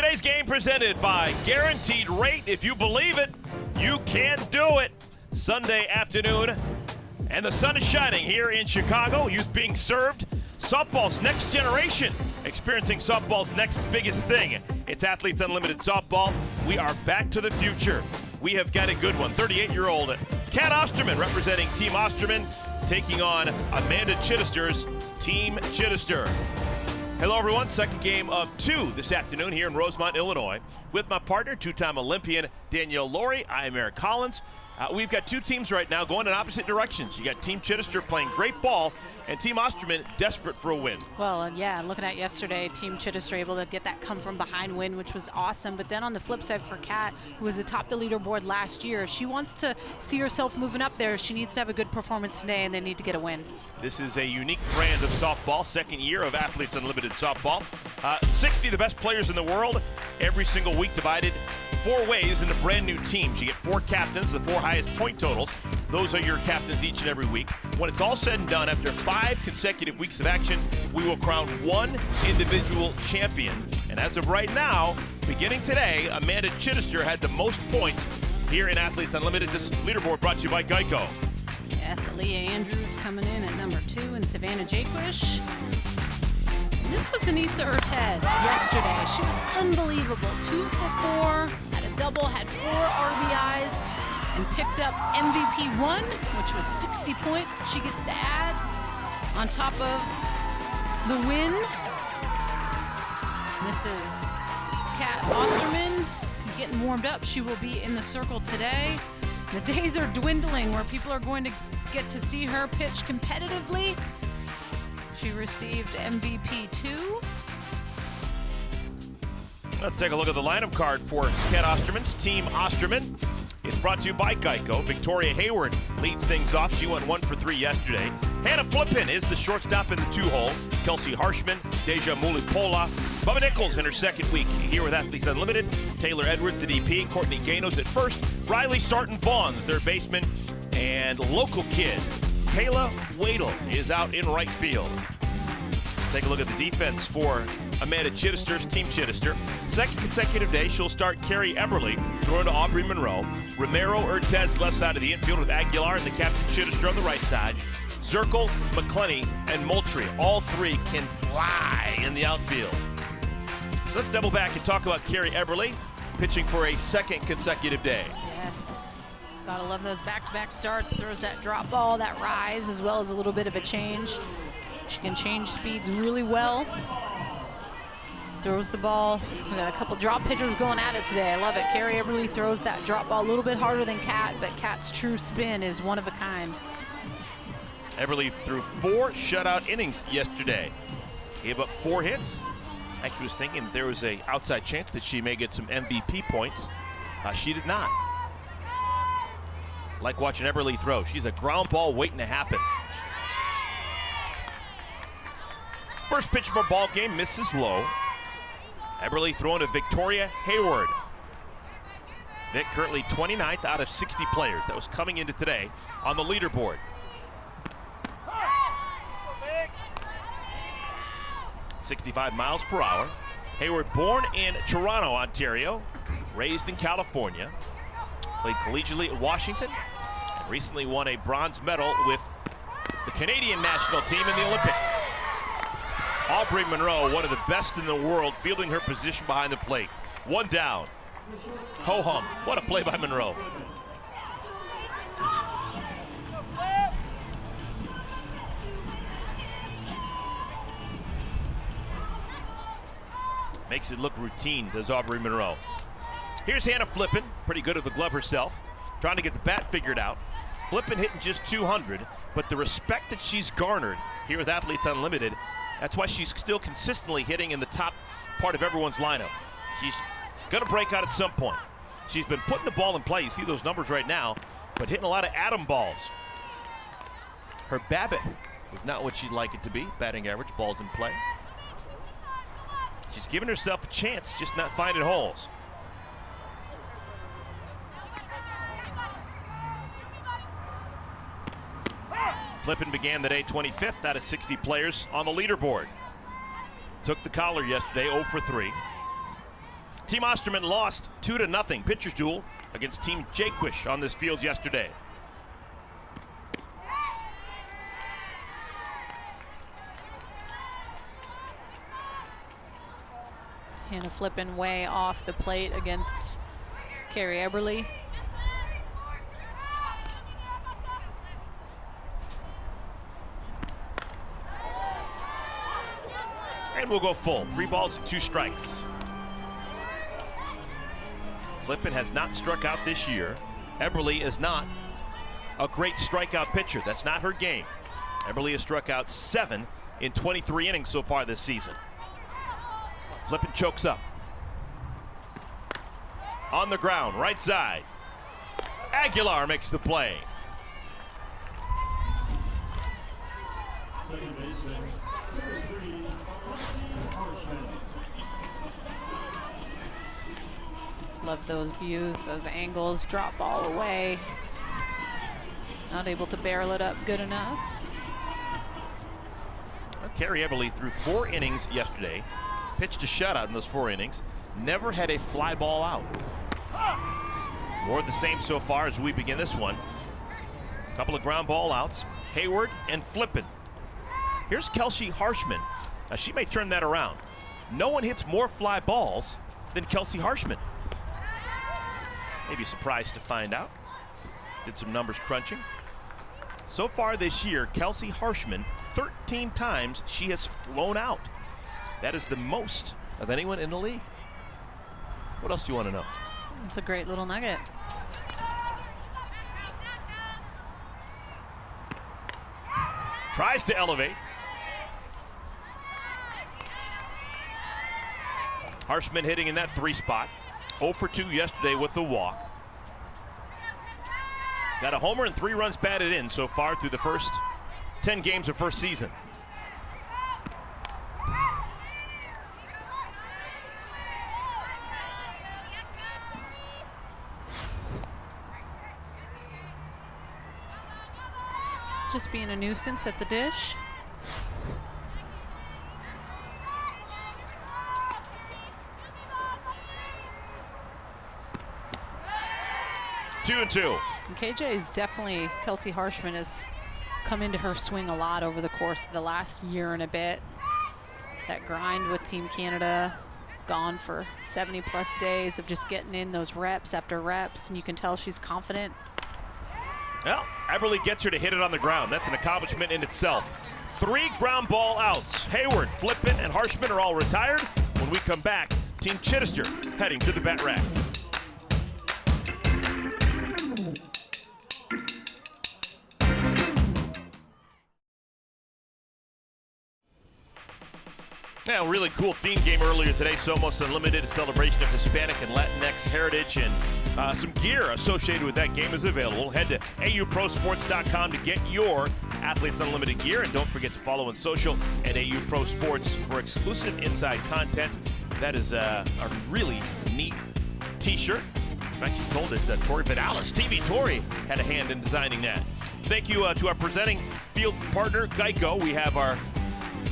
Today's game presented by Guaranteed Rate. If you believe it, you can do it. Sunday afternoon, and the sun is shining here in Chicago. Youth being served. Softball's next generation experiencing softball's next biggest thing. It's Athletes Unlimited Softball. We are back to the future. We have got a good one. 38-year-old Kat Osterman representing Team Osterman, taking on Amanda Chittister's Team Chittister. Hello, everyone. Second game of 2 this afternoon here in Rosemont, Illinois, with my partner, two-time Olympian Danielle Laurie. I am Eric Collins. We've got two teams right now going in opposite directions. You got Team Chittister playing great ball, and Team Osterman desperate for a win. Well, yeah, looking at yesterday, Team Chittister able to get that come from behind win, which was awesome. But then on the flip side for Kat, who was atop the leaderboard last year, she wants to see herself moving up there. She needs to have a good performance today, and they need to get a win. This is a unique brand of softball, second year of Athletes Unlimited Softball. 60 of the best players in the world, every single week divided 4 ways into brand new teams. You get 4 captains, the 4 highest point totals. Those are your captains each and every week. When it's all said and done, after 5 consecutive weeks of action, we will crown 1 individual champion. And as of right now, beginning today, Amanda Chittister had the most points here in Athletes Unlimited. This leaderboard brought to you by Geico. Yes, Aaliyah Andrews coming in at number 2 and Savannah Jaquish. This was Anissa Ortez yesterday. She was unbelievable. 2 for 4, had a double, had 4 RBIs, and picked up MVP 1, which was 60 points she gets to add on top of the win. This is Kat Osterman getting warmed up. She will be in the circle today. The days are dwindling where people are going to get to see her pitch competitively. She received MVP 2. Let's take a look at the lineup card for Kat Osterman's Team Osterman. It's brought to you by Geico. Victoria Hayward leads things off. She went 1 for 3 yesterday. Hannah Flippin is the shortstop in the 2-hole. Kelsey Harshman, Deja Mulipola. Bubba Nichols in her second week here with Athletes Unlimited. Taylor Edwards, the DP. Courtney Ganos at first. Riley Sarton-Vaughn, third baseman. And local kid, Kayla Wadel, is out in right field. Take a look at the defense for Amanda Chittister's Team Chittister. Second consecutive day, she'll start Carrie Eberly, throwing to Aubrey Monroe. Romero Ortez left side of the infield with Aguilar and the captain Chittister on the right side. Zirkle, McClenny, and Moultrie, all 3 can fly in the outfield. So let's double back and talk about Carrie Eberly, pitching for a second consecutive day. Yes. Gotta love those back-to-back starts. Throws that drop ball, that rise, as well as a little bit of a change. She can change speeds really well. Throws the ball. We got a couple drop pitchers going at it today. I love it. Carrie Eberly throws that drop ball a little bit harder than Kat, but Kat's true spin is one of a kind. Eberly threw 4 shutout innings yesterday. Gave up 4 hits. Actually was thinking there was a outside chance that she may get some MVP points. She did not. Like watching Eberly throw. She's a ground ball waiting to happen. First pitch of our ball game misses low. Eberly throwing to Victoria Hayward. Vic currently 29th out of 60 players. That was coming into today on the leaderboard. .65 miles per hour. Hayward born in Toronto, Ontario. Raised in California. Played collegiately at Washington. And recently won a bronze medal with the Canadian national team in the Olympics. Aubrey Monroe, one of the best in the world, fielding her position behind the plate. 1 down. Ho-hum. What a play by Monroe. Makes it look routine, does Aubrey Monroe. Here's Hannah Flippin, pretty good at the glove herself, trying to get the bat figured out. Flippin hitting just 200, but the respect that she's garnered here with Athletes Unlimited, that's why she's still consistently hitting in the top part of everyone's lineup. She's going to break out at some point. She's been putting the ball in play. You see those numbers right now, but hitting a lot of atom balls. Her BABIP was not what she'd like it to be, batting average, balls in play. She's giving herself a chance, just not finding holes. Flippin began the day 25th out of 60 players on the leaderboard. Took the collar yesterday, 0 for 3. Team Osterman lost 2-0 pitcher's duel against Team Jaquish on this field yesterday. Hannah flipping way off the plate against Carrie Eberly. And we'll go full. 3 balls and 2 strikes. Flippin has not struck out this year. Eberly is not a great strikeout pitcher. That's not her game. Eberly has struck out 7 in 23 innings so far this season. Flippin chokes up. On the ground, right side. Aguilar makes the play. Love those views, those angles, drop ball away. Not able to barrel it up good enough. Well, Carrie Eberly threw 4 innings yesterday, pitched a shutout in those 4 innings, never had a fly ball out. More of the same so far as we begin this one. A couple of ground ball outs, Hayward and Flippin. Here's Kelsey Harshman. Now she may turn that around. No one hits more fly balls than Kelsey Harshman. Maybe surprised to find out. Did some numbers crunching. So far this year, Kelsey Harshman, 13 times she has flown out. That is the most of anyone in the league. What else do you want to know? It's a great little nugget. Tries to elevate. Harshman hitting in that 3 spot. 0 for 2 yesterday with the walk. He's got a homer and 3 runs batted in so far through the first 10 games of first season. Just being a nuisance at the dish. Two and 2. And KJ is definitely, Kelsey Harshman has come into her swing a lot over the course of the last year and a bit. That grind with Team Canada, gone for 70+ days of just getting in those reps after reps, and you can tell she's confident. Well, Eberly gets her to hit it on the ground. That's an accomplishment in itself. 3 ground ball outs. Hayward, Flippin, and Harshman are all retired. When we come back, Team Chittister heading to the bat rack. Yeah, a really cool theme game earlier today. Somos Unlimited, a celebration of Hispanic and Latinx heritage, and some gear associated with that game is available. Head to auprosports.com to get your Athletes Unlimited gear, and don't forget to follow on social at AU Pro Sports for exclusive inside content. That is a really neat t-shirt. I'm actually told it's Tori Vidalis. TV Tori had a hand in designing that. Thank you to our presenting field partner, Geico. We have our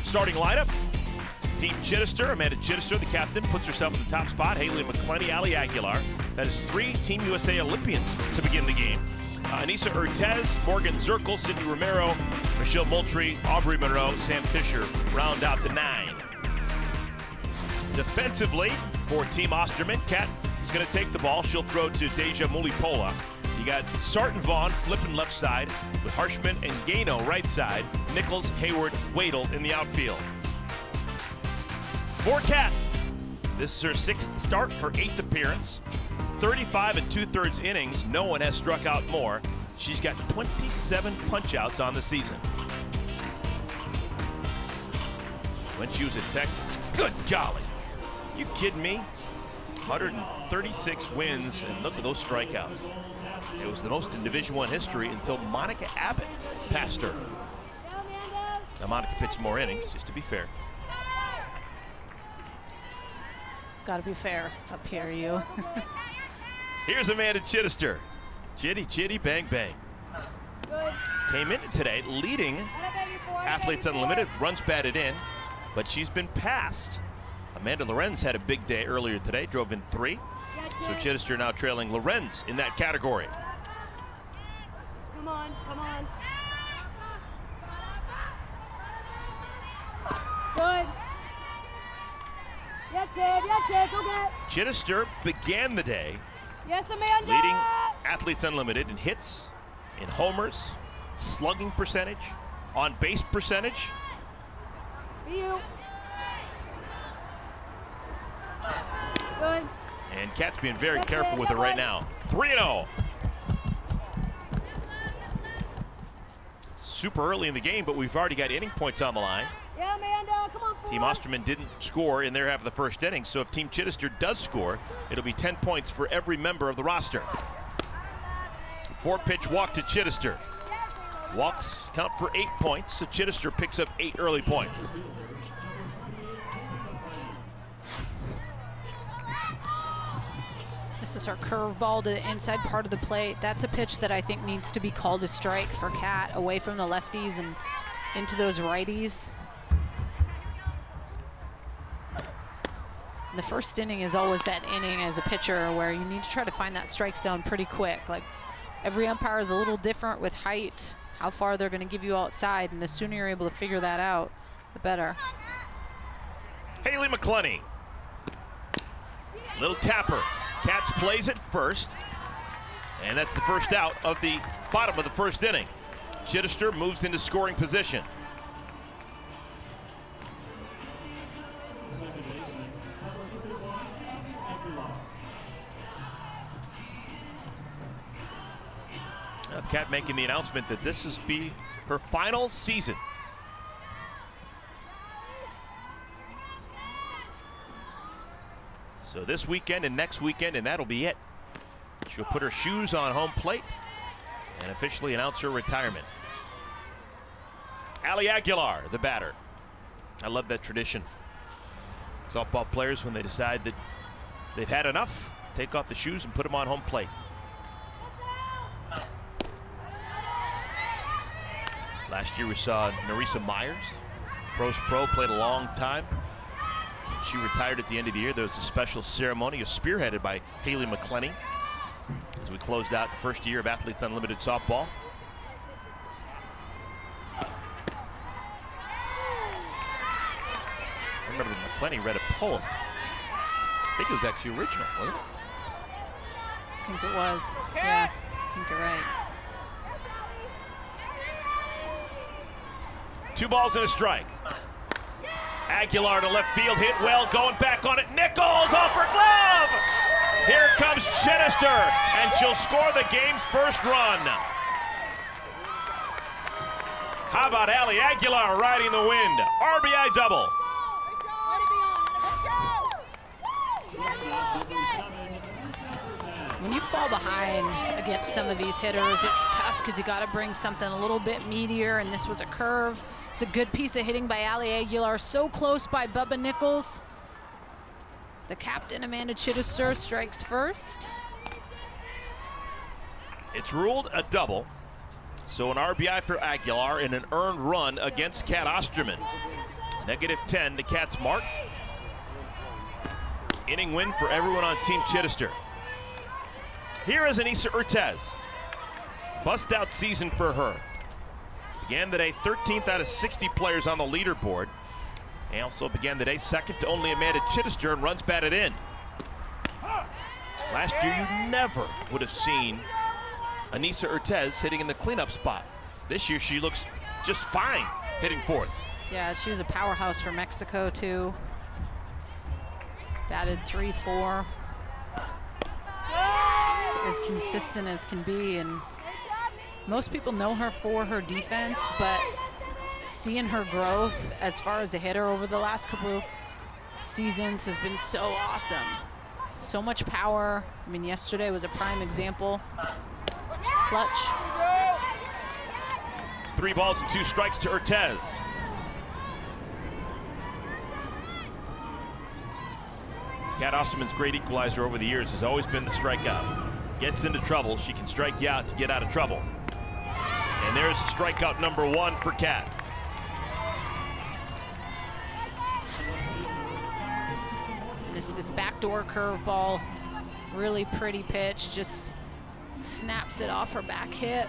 starting lineup. Team Chittister, Amanda Chittister, the captain, puts herself in the top spot. Haley McClenny, Ali Aguilar. That is 3 Team USA Olympians to begin the game. Anissa Urtez, Morgan Zirkle, Sydney Romero, Michelle Moultrie, Aubrey Monroe, Sam Fisher round out the 9. Defensively, for Team Osterman, Kat is going to take the ball. She'll throw to Deja Mulipola. You got Sarton Vaughn flipping left side with Harshman and Gano right side. Nichols, Hayward, Wadel in the outfield. For Kat, this is her 6th start, her 8th appearance. 35 2/3 innings. No one has struck out more. She's got 27 punch-outs on the season. When she was at Texas, good golly. You kidding me? 136 wins, and look at those strikeouts. It was the most in Division I history until Monica Abbott passed her. Now Monica pitched more innings, just to be fair. Got to be fair up here, you. Here's Amanda Chittister. Chitty, chitty, bang, bang. Came into today leading Athletes Unlimited, runs batted in, but she's been passed Amanda Lorenz had a big day earlier today, drove in 3. So Chittister now trailing Lorenz in that category. Come on, come on. Good. Yes, kid, go get. Chittister began the day Yes, Amanda. leading Athletes Unlimited in hits, in homers, slugging percentage, on base percentage. Be you. Good. And Kat's being very careful with it right now. 3-0. Super early in the game, but we've already got inning points on the line. Yeah, Amanda, come on. Team Osterman didn't score in their half of the first inning, so if Team Chittister does score, it'll be 10 points for every member of the roster. 4-pitch walk to Chittister. Walks count for 8 points, so Chittister picks up 8 early points. This is our curveball to the inside part of the plate. That's a pitch that I think needs to be called a strike for Kat, away from the lefties and into those righties. The first inning is always that inning as a pitcher where you need to try to find that strike zone pretty quick. Like, every umpire is a little different with height, how far they're going to give you outside, and the sooner you're able to figure that out, the better. Haley McClenny. Little tapper. Katz plays it first, and that's the first out of the bottom of the first inning. Chittister moves into scoring position. Kat making the announcement that this is be her final season. So this weekend and next weekend, and that'll be it. She'll put her shoes on home plate and officially announce her retirement. Ali Aguilar, the batter. I love that tradition. Softball players, when they decide that they've had enough, take off the shoes and put them on home plate. Last year we saw Narisa Myers, pros pro, played a long time. She retired at the end of the year. There was a special ceremony, spearheaded by Haley McClenny, as we closed out the first year of Athletes Unlimited softball. I remember McClenny read a poem. I think it was actually original, wasn't it? I think it was. Yeah, I think you're right. 2 balls and a strike. Aguilar to left field, hit well, going back on it. Nichols off her glove. Here comes Chittister, and she'll score the game's first run. How about Ali Aguilar riding the wind? RBI double. When you fall behind against some of these hitters, it's tough because you got to bring something a little bit meatier, and this was a curve. It's a good piece of hitting by Ali Aguilar, so close by Bubba Nichols. The captain, Amanda Chittister, strikes first. It's ruled a double, so an RBI for Aguilar and an earned run against Kat Osterman. -10 to Kat's mark. Inning win for everyone on Team Chittister. Here is Anissa Urtez. Bust-out season for her. Began the day 13th out of 60 players on the leaderboard. And also began the day second to only Amanda Chittister in runs batted in. Last year, you never would have seen Anissa Urtez hitting in the cleanup spot. This year, she looks just fine hitting fourth. Yeah, she was a powerhouse for Mexico, too. Batted 3-4. As consistent as can be, and most people know her for her defense, but seeing her growth as far as a hitter over the last couple of seasons has been so awesome. So much power. I mean, yesterday was a prime example. She's clutch. 3 balls and 2 strikes to Urtez. Kat Osterman's great equalizer over the years has always been the strikeout. Gets into trouble, she can strike you out to get out of trouble. And there's strikeout number 1 for Kat. And it's this backdoor curveball, really pretty pitch, just snaps it off her back hip.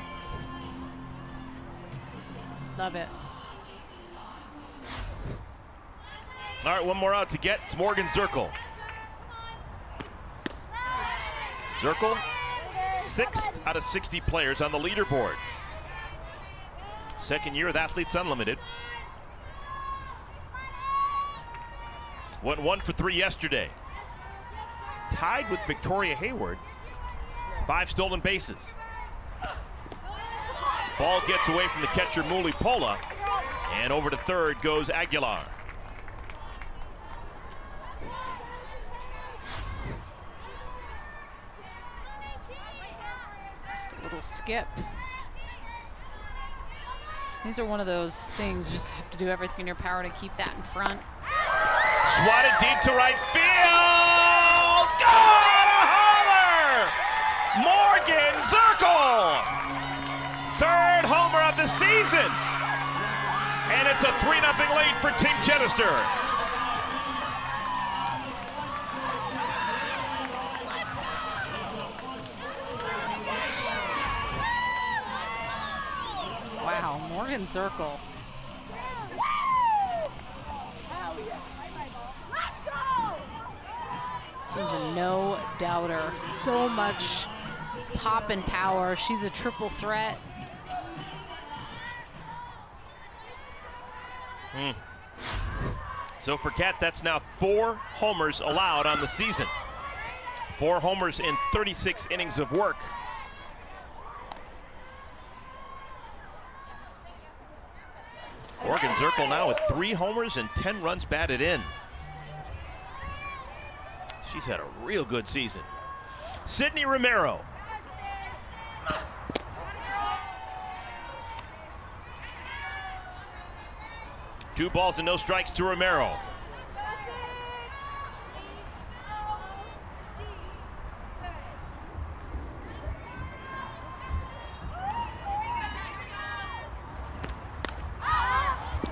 Love it. All right, one more out to get. It's Morgan Zirkle. Zirkle, 6th out of 60 players on the leaderboard. Second year with Athletes Unlimited. Went 1 for 3 yesterday. Tied with Victoria Hayward. 5 stolen bases. Ball gets away from the catcher, Muli Pola. And over to third goes Aguilar. Just a little skip. These are one of those things, you just have to do everything in your power to keep that in front. Swatted deep to right field. Got a homer! Morgan Zirkle! 3rd homer of the season. And it's a 3-0 lead for Team Chittister. Wow, Morgan Zirkle. This was a no-doubter. So much pop and power. She's a triple threat. So for Kat, that's now 4 homers allowed on the season. 4 homers in 36 innings of work. Morgan Zirkle now with 3 homers and 10 runs batted in. She's had a real good season. Sydney Romero. Two balls and no strikes to Romero.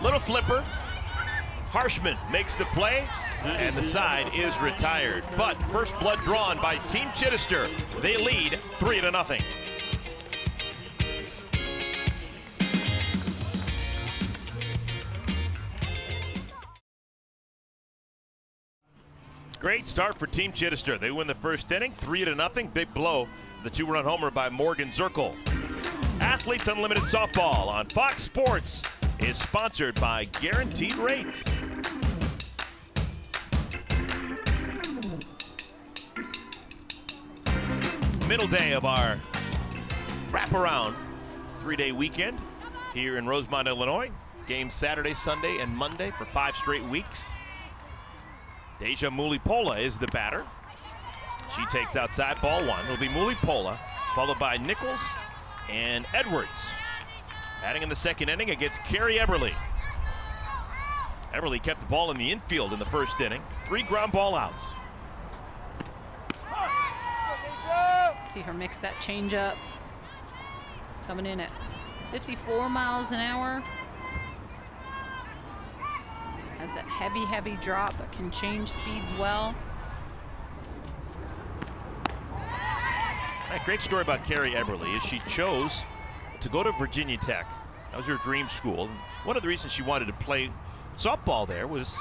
Little flipper. Harshman makes the play, and the side is retired. But first blood drawn by Team Chittister. They lead 3-0. Great start for Team Chittister. They win the first inning, 3-0. Big blow, the 2-run homer by Morgan Zirkle. Athletes Unlimited Softball on Fox Sports is sponsored by Guaranteed Rates. Middle day of our wraparound 3-day weekend here in Rosemont, Illinois. Games Saturday, Sunday, and Monday for 5 straight weeks. Deja Mulipola is the batter. She takes outside, ball 1. It'll be Mulipola, followed by Nichols and Edwards. Batting in the second inning against Carrie Eberly. Eberly kept the ball in the infield in the first inning. 3 ground ball outs. See her mix that changeup. Coming in at 54 miles an hour. Has that heavy, heavy drop, but can change speeds well. A great story about Carrie Eberly is she chose to go to Virginia Tech. That was her dream school. One of the reasons she wanted to play softball there was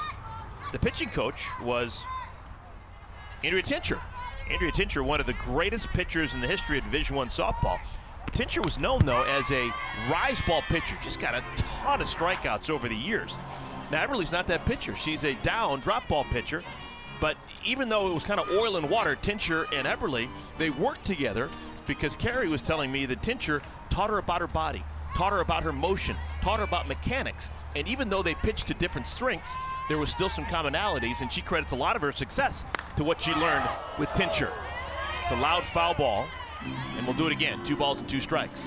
the pitching coach was Andrea Tincher. Andrea Tincher, one of the greatest pitchers in the history of Division I softball. Tincher was known, though, as a rise ball pitcher. Just got a ton of strikeouts over the years. Now, Eberly's not that pitcher. She's a down drop ball pitcher. But even though it was kind of oil and water, Tincher and Eberly, they worked together because Carrie was telling me that Tincher taught her about her body, taught her about her motion, taught her about mechanics. And even though they pitched to different strengths, there was still some commonalities, and she credits a lot of her success to what she learned with Tincher. It's a loud foul ball, and we'll do it again. 2 balls and 2 strikes.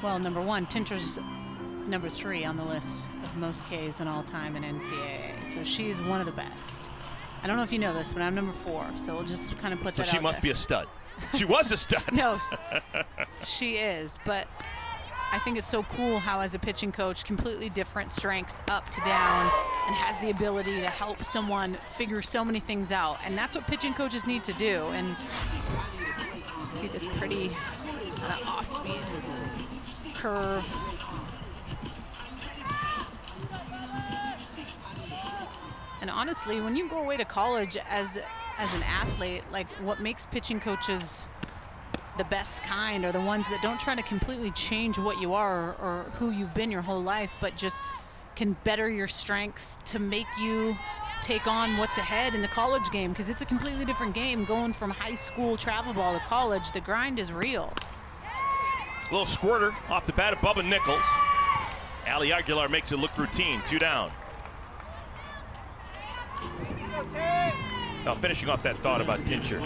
Well, number 1, Tincher's number 3 on the list of most Ks in all time in NCAA. So she's one of the best. I don't know if you know this, but I'm number 4, so we'll just kind of put that out there. So she must be a stud. She was a stud. No, she is, but I think it's so cool how as a pitching coach, completely different strengths up to down, and has the ability to help someone figure so many things out. And that's what pitching coaches need to do. And see this pretty off-speed curve. And honestly, when you go away to college as an athlete, like what makes pitching coaches the best kind are the ones that don't try to completely change what you are or who you've been your whole life, but just can better your strengths to make you take on what's ahead in the college game, because it's a completely different game going from high school travel ball to college. The grind is real. A little squirter off the bat of Bubba Nichols. Ali Aguilar makes it look routine. 2 down. Now, finishing off that thought about Tincher,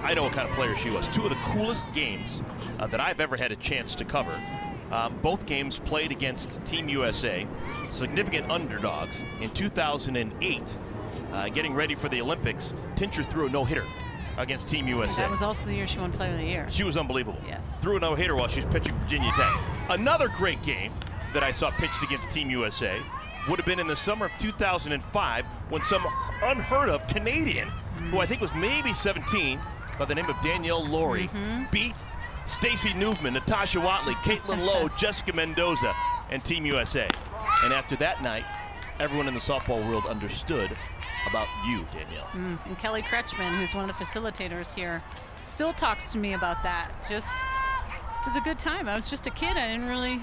I know what kind of player she was. 2 of the coolest games that I've ever had a chance to cover. Both games played against Team USA, significant underdogs. In 2008, getting ready for the Olympics, Tincher threw a no-hitter against Team USA. That was also the year she won Player of the Year. She was unbelievable. Yes. Threw a no-hitter while she was pitching Virginia Tech. Another great game that I saw pitched against Team USA would have been in the summer of 2005 when some unheard of Canadian, who I think was maybe 17, by the name of Danielle Laurie, beat Stacy Newman, Natasha Watley, Caitlin Lowe, Jessica Mendoza, and Team USA. And after that night, everyone in the softball world understood about you, Danielle. And Kelly Kretschmann, who's one of the facilitators here, still talks to me about that. Just, it was a good time. I was just a kid. I didn't really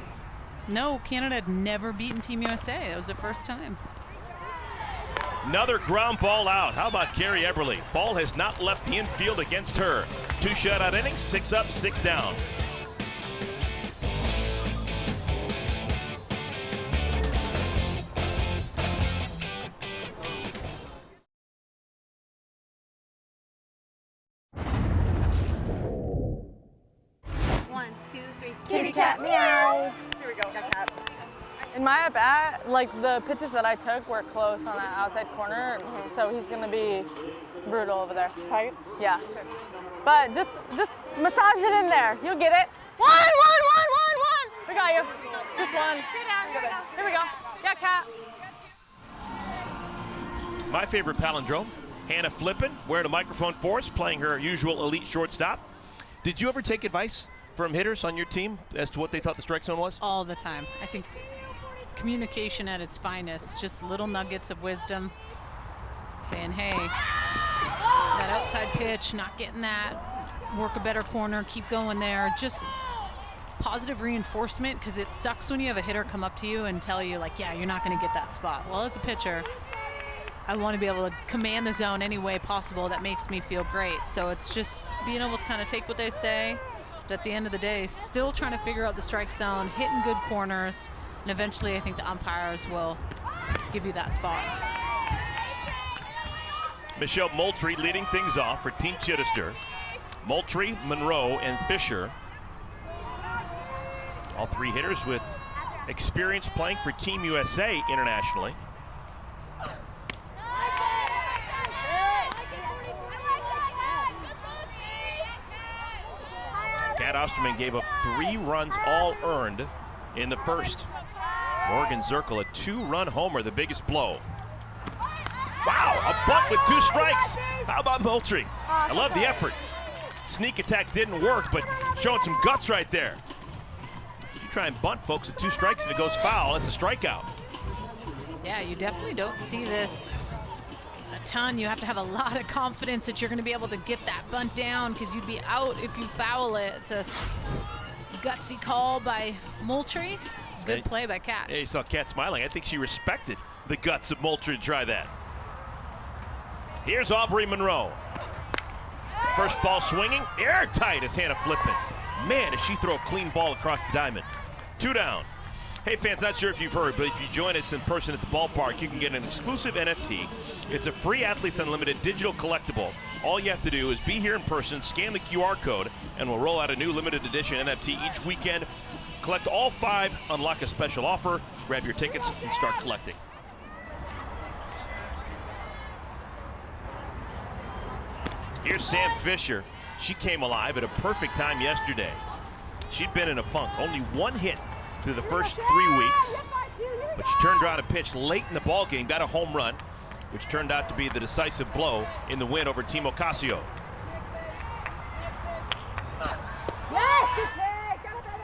know Canada had never beaten Team USA. That was the first time. Another ground ball out. How about Carrie Eberly? Ball has not left the infield against her. 2 shutout innings, 6 up, 6 down. One, two, three. Kitty cat meow. Here we go, cat. In my at-bat, like the pitches that I took were close on that outside corner, so he's gonna be brutal over there. Tight. Yeah. But just massage it in there. You'll get it. One. We got you. Just one. Here we go. Yeah, cat. My favorite palindrome, Hannah Flippin, wearing a microphone for us, playing her usual elite shortstop. Did you ever take advice from hitters on your team as to what they thought the strike zone was? All the time. I think communication at its finest, just little nuggets of wisdom, saying, hey, that outside pitch, not getting that, work a better corner, keep going there. Just positive reinforcement, because it sucks when you have a hitter come up to you and tell you, like, yeah, you're not going to get that spot. Well, as a pitcher, I want to be able to command the zone any way possible. That makes me feel great. So it's just being able to kind of take what they say, but at the end of the day, still trying to figure out the strike zone, hitting good corners, and eventually I think the umpires will give you that spot. Michelle Moultrie leading things off for Team Chittister. Moultrie, Monroe, and Fisher. All 3 hitters with experience playing for Team USA internationally. Kat Osterman gave up 3 runs all earned in the first. Morgan Zirkle, a 2-run homer, the biggest blow. Wow, a bunt with 2 strikes. How about Moultrie? I love the effort. Sneak attack didn't work, but showing some guts right there. You try and bunt, folks, with 2 strikes and it goes foul, it's a strikeout. Yeah, you definitely don't see this a ton. You have to have a lot of confidence that you're going to be able to get that bunt down, because you'd be out if you foul it. It's a gutsy call by Moultrie. Good play by Kat. Yeah, you saw Kat smiling. I think she respected the guts of Moultrie to try that. Here's Aubrey Monroe. First ball swinging, airtight as Hannah Flippin. Man, does she throw a clean ball across the diamond. 2 down. Hey fans, not sure if you've heard, but if you join us in person at the ballpark, you can get an exclusive NFT. It's a free Athletes Unlimited digital collectible. All you have to do is be here in person, scan the QR code, and we'll roll out a new limited edition NFT each weekend. Collect all 5, unlock a special offer, grab your tickets, and start collecting. Here's Sam Fisher. She came alive at a perfect time yesterday. She'd been in a funk. Only 1 hit through the first 3 weeks. But she turned around and pitched late in the ball game, got a home run, which turned out to be the decisive blow in the win over Team Ocasio. Yes, good take. Got it, baby.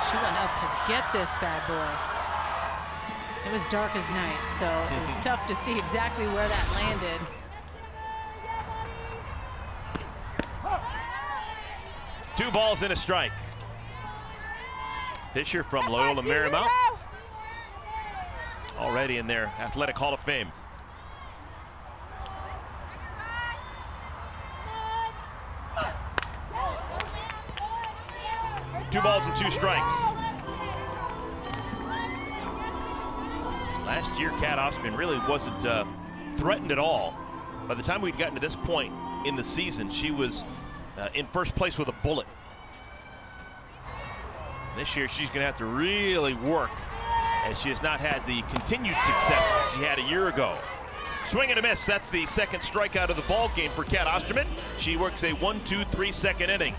She went up to get this bad boy. It was dark as night, so it was tough to see exactly where that landed. Two balls and a strike. Fisher from Loyola Marymount, already in their Athletic Hall of Fame. Two balls and two strikes. Last year, Kat Osterman really wasn't threatened at all. By the time we'd gotten to this point in the season, she was in first place with a bullet. This year, she's going to have to really work, as she has not had the continued success that she had a year ago. Swing and a miss. That's the second strikeout of the ball game for Kat Osterman. She works a 1-2-3 second inning.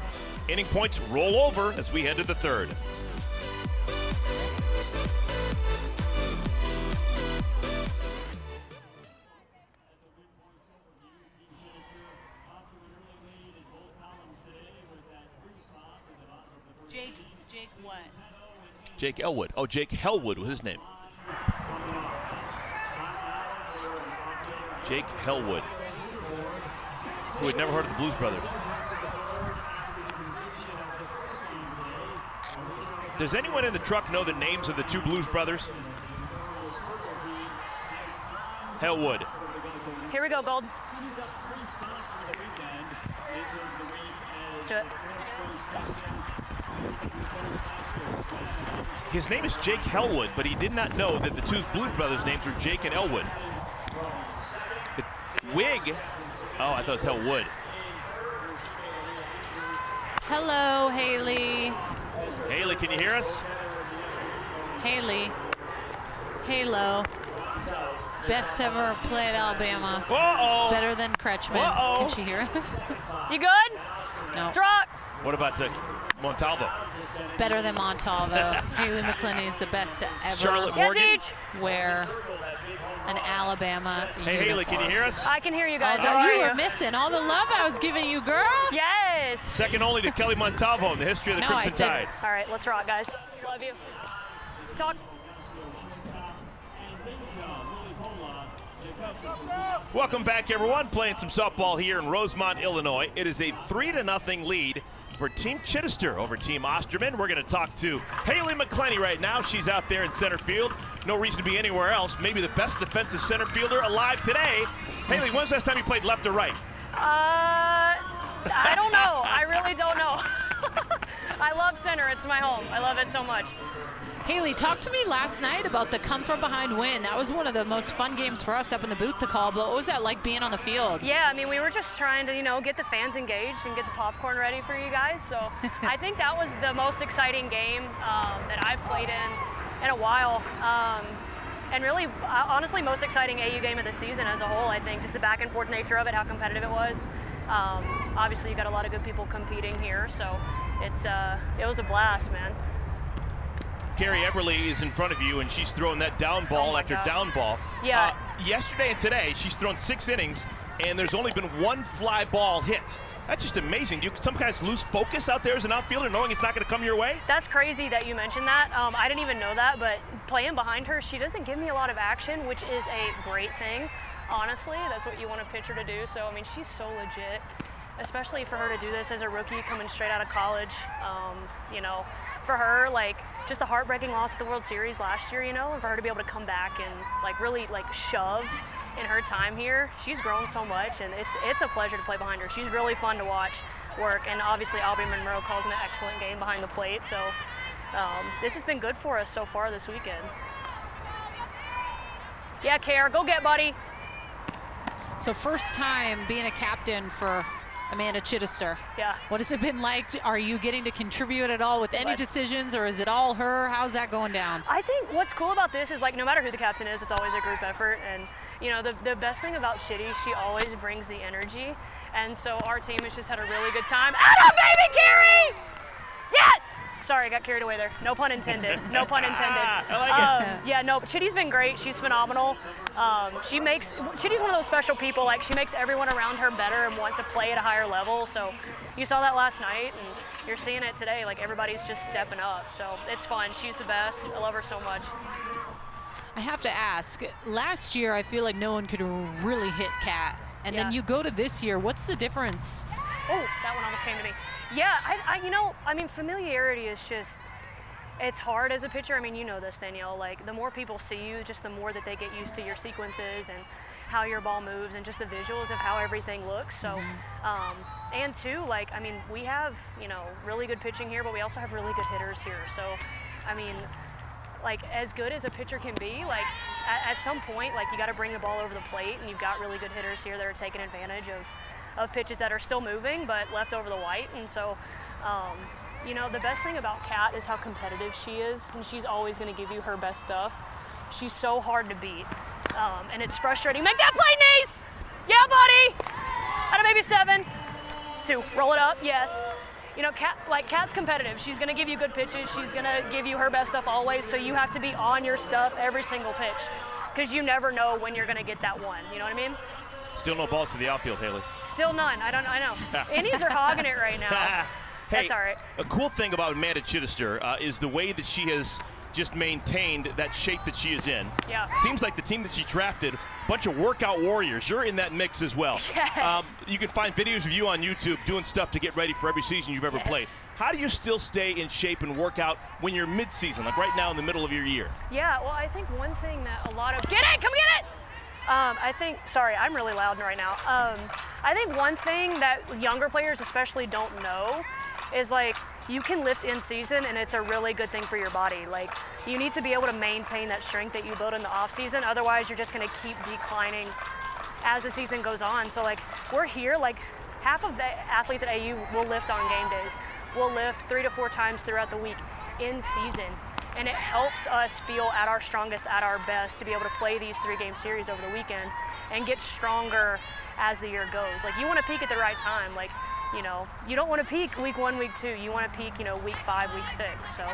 Inning points roll over as we head to the third. Jake what? Jake Elwood. Oh, Jake Hellwood was his name. Jake Hellwood, who had never heard of the Blues Brothers. Does anyone in the truck know the names of the two Blues Brothers? Hellwood. Here we go, Gold. Let's do it. His name is Jake Hellwood, but he did not know that the two Blues Brothers' names were Jake and Elwood. The wig, oh, I thought it was Hellwood. Hello, Haley. Haley, can you hear us? Haley. Halo. Best ever play at Alabama. Uh-oh. Better than Kretschmann. Uh-oh. Can she hear us? You good? No. Let's rock. What about Montalvo? Better than Montalvo. Haley McClinney is the best to ever Charlotte Yes, Morgan? H. wear an Alabama Hey, Haley, can you hear us? I can hear you guys. Although How are you you? were missing all the love I was giving you, girl. Yes. Second only to Kelly Montalvo in the history of the No, I Crimson said- Tide. All right, let's rock, guys. Love you. Talk. Welcome back, everyone. Playing some softball here in Rosemont, Illinois. It is a 3-0 lead for Team Chittister over Team Osterman. We're going to talk to Haley McClinney right now. She's out there in center field. No reason to be anywhere else. Maybe the best defensive center fielder alive today. Haley, when's the last time you played left or right? I don't know. I really don't know. I love center. It's my home. I love it so much. Haley, talk to me last night about the come from behind win. That was one of the most fun games for us up in the booth to call, but what was that like being on the field? Yeah, I mean, we were just trying to, get the fans engaged and get the popcorn ready for you guys. So I think that was the most exciting game that I've played in a while. And really, honestly, most exciting AU game of the season as a whole, I think. Just the back and forth nature of it, how competitive it was. Obviously, you got a lot of good people competing here, so it was a blast, man. Carrie Eberly is in front of you, and she's throwing that down ball after gosh. down ball. Yeah. Yesterday and today, she's thrown 6 innings, and there's only been one fly ball hit. That's just amazing. You sometimes lose focus out there as an outfielder, knowing it's not going to come your way. That's crazy that you mentioned that. I didn't even know that, but playing behind her, she doesn't give me a lot of action, which is a great thing. Honestly, that's what you want a pitcher to do. So, I mean, she's so legit, especially for her to do this as a rookie coming straight out of college. For her, just a heartbreaking loss at the World Series last year, and for her to be able to come back and really shove in her time here, she's grown so much, and it's a pleasure to play behind her. She's really fun to watch work, and obviously Aubrey Monroe calls an excellent game behind the plate, so this has been good for us so far this weekend. Yeah, Care, go get, buddy. So first time being a captain for Amanda Chittister. Yeah. What has it been like? Are you getting to contribute at all with any decisions, or is it all her? How's that going down? I think what's cool about this is no matter who the captain is, it's always a group effort. And the best thing about Chitty, she always brings the energy. And so our team has just had a really good time. Atta baby, Carrie! Sorry, I got carried away there. No pun intended. No pun intended. I like it. Yeah, no, Chitty's been great. She's phenomenal. Chitty's one of those special people. Like, she makes everyone around her better and wants to play at a higher level. So you saw that last night, and you're seeing it today. Like, everybody's just stepping up. So it's fun. She's the best. I love her so much. I have to ask, last year I feel like no one could really hit Kat. And then you go to this year, what's the difference? Oh, that one almost came to me. Yeah, I mean, familiarity is just, it's hard as a pitcher. I mean, you know this, Danielle. Like, the more people see you, just the more that they get used to your sequences and how your ball moves and just the visuals of how everything looks. So, and two, like, I mean, we have, really good pitching here, but we also have really good hitters here. So, I mean, like, as good as a pitcher can be, like, at some point, like, you got to bring the ball over the plate, and you've got really good hitters here that are taking advantage of pitches that are still moving but left over the white. And so, the best thing about Kat is how competitive she is, and she's always going to give you her best stuff. She's so hard to beat, and it's frustrating. Make that play, Nice! Yeah, buddy! Out of maybe 7. 2. Roll it up, yes. Kat's competitive. She's going to give you good pitches. She's going to give you her best stuff always, so you have to be on your stuff every single pitch because you never know when you're going to get that one. You know what I mean? Still no balls to the outfield, Haley. Still none. I know. Innies are hogging it right now. Hey, that's all right. A cool thing about Amanda Chittister is the way that she has just maintained that shape that she is in. Yeah. Seems like the team that she drafted, bunch of workout warriors. You're in that mix as well. Yes. You can find videos of you on YouTube doing stuff to get ready for every season you've ever played. How do you still stay in shape and work out when you're mid-season, like right now in the middle of your year? Yeah, well, I think one thing that a lot of... Get it! Come get it! Sorry, I'm really loud right now. I think one thing that younger players especially don't know is, like, you can lift in season and it's a really good thing for your body. Like, you need to be able to maintain that strength that you build in the off season. Otherwise, you're just going to keep declining as the season goes on. So, like, we're here, like, half of the athletes at AU will lift on game days. We'll lift 3 to 4 times throughout the week in season. And it helps us feel at our strongest, at our best, to be able to play these 3-game series over the weekend and get stronger as the year goes. Like, you want to peak at the right time. Like, you don't want to peak week 1, week 2. You want to peak, week 5, week 6. So,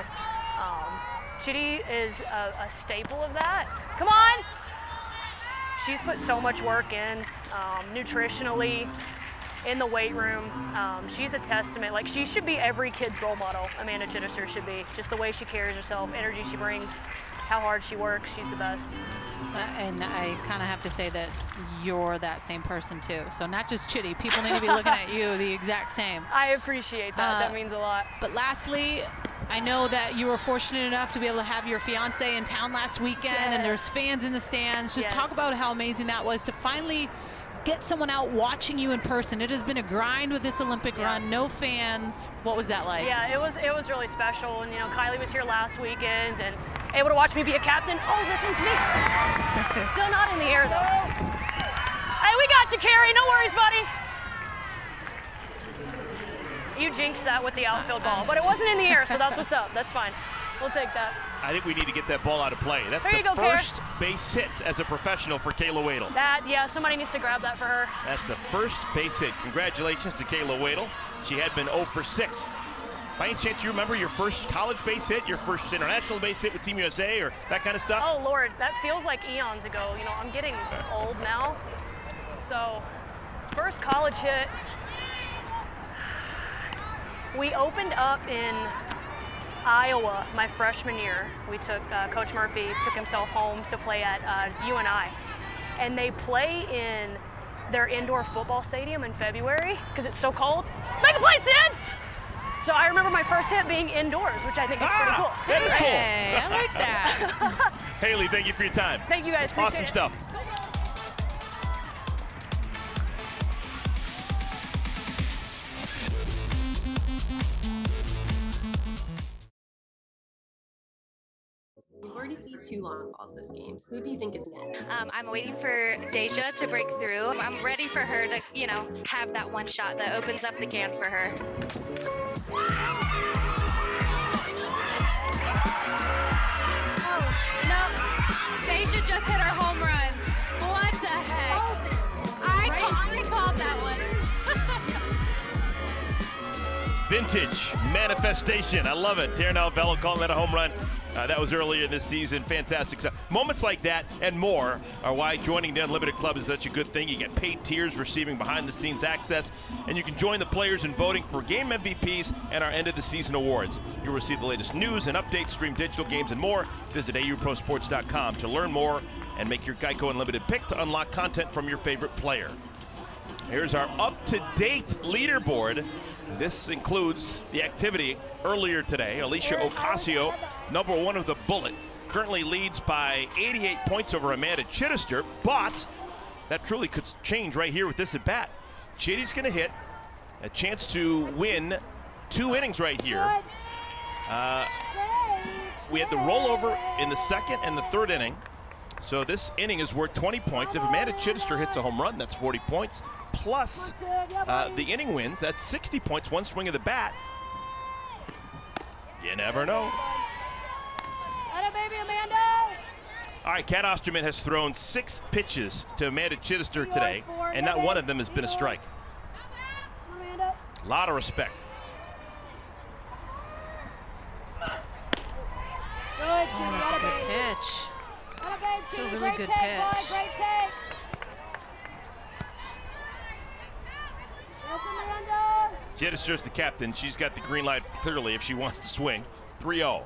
Chitty is a staple of that. Come on! She's put so much work in, nutritionally, in the weight room. She's a testament. Like, she should be every kid's role model. Amanda Chittister should be. Just the way she carries herself, energy she brings, how hard she works. She's the best. And I kind of have to say that you're that same person too. So not just Chitty. People need to be looking at you the exact same. I appreciate that. That means a lot. But lastly, I know that you were fortunate enough to be able to have your fiance in town last weekend, and there's fans in the stands. Just talk about how amazing that was to finally get someone out watching you in person. It has been a grind with this Olympic run, no fans. What was that like? Yeah, it was really special. And Kylie was here last weekend and able to watch me be a captain. Oh, this one's me. Still not in the air though. Hey, we got you, Carrie. No worries, buddy. You jinxed that with the outfield ball, but it wasn't in the air, so that's what's up. That's fine. We'll take that. I think we need to get that ball out of play. That's the first base hit as a professional for Kayla Wadel. Somebody needs to grab that for her. That's the first base hit. Congratulations to Kayla Wadel. She had been 0 for 6. By any chance you remember your first college base hit, your first international base hit with Team USA, or that kind of stuff? Oh, Lord, that feels like eons ago. I'm getting old now. So, first college hit, we opened up in Iowa my freshman year. We took, Coach Murphy took himself home to play at UNI. And they play in their indoor football stadium in February because it's so cold. Make a play, Sid! So I remember my first hit being indoors, which I think is pretty cool. That is cool. Hey, I like that. Haley, thank you for your time. Thank you guys, appreciate awesome it. stuff. We've already seen 2 long balls this game. Who do you think is next? I'm waiting for Deja to break through. I'm ready for her to, have that one shot that opens up the can for her. Oh, no. Deja just hit her home run. What the heck? I called that one. Vintage manifestation. I love it. Darnell Velo calling that a home run. That was earlier this season. Fantastic stuff. Moments like that and more are why joining the Unlimited Club is such a good thing. You get paid tiers receiving behind-the-scenes access, and you can join the players in voting for game MVPs and our end-of-the-season awards. You'll receive the latest news and updates, stream digital games, and more. Visit auprosports.com to learn more and make your Geico Unlimited pick to unlock content from your favorite player. Here's our up-to-date leaderboard. This includes the activity earlier today. Alicia Ocasio, number one of the Bullet, currently leads by 88 points over Amanda Chittister, but that truly could change right here with this at bat. Chitty's going to hit, a chance to win 2 innings right here. We had the rollover in the second and the third inning, so this inning is worth 20 points. If Amanda Chittister hits a home run, that's 40 points. Plus the inning wins, that's 60 points, one swing of the bat. You never know. All right, Kat Osterman has thrown 6 pitches to Amanda Chittister today, and not one of them has been a strike. A lot of respect. Oh, that's a good pitch. It's a really good pitch. Chittister's the captain. She's got the green light clearly if she wants to swing. 3-0.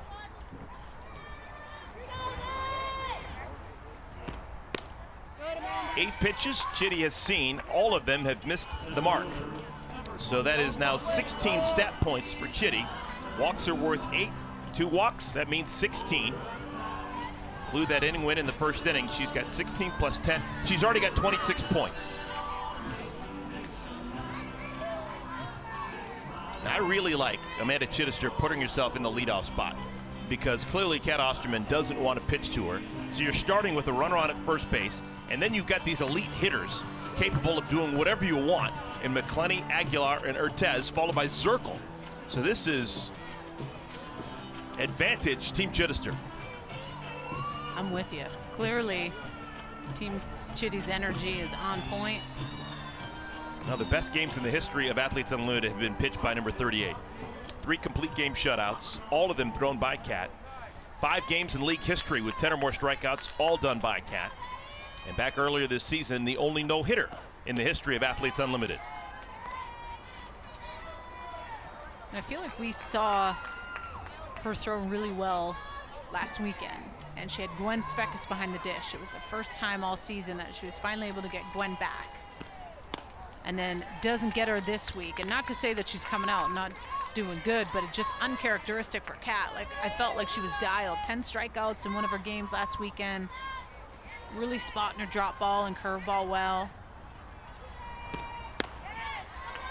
Eight pitches Chitty has seen. All of them have missed the mark. So that is now 16 stat points for Chitty. Walks are worth 8. 2 walks, that means 16. Include that inning win in the first inning. She's got 16 plus 10. She's already got 26 points. I really like Amanda Chittister putting herself in the leadoff spot because clearly Kat Osterman doesn't want to pitch to her. So you're starting with a runner on at first base, and then you've got these elite hitters capable of doing whatever you want in McClenny, Aguilar, and Urtez, followed by Zirkle. So this is advantage Team Chittister. I'm with you. Clearly, Team Chitty's energy is on point. Now, the best games in the history of Athletes Unlimited have been pitched by number 38. 3 complete game shutouts, all of them thrown by Kat. 5 games in league history with 10 or more strikeouts, all done by Kat. And back earlier this season, the only no-hitter in the history of Athletes Unlimited. I feel like we saw her throw really well last weekend, and she had Gwen Svekis behind the dish. It was the first time all season that she was finally able to get Gwen back. And then doesn't get her this week. And not to say that she's coming out not doing good, but it's just uncharacteristic for Kat. Like, I felt like she was dialed. 10 strikeouts in one of her games last weekend. Really spotting her drop ball and curve ball well.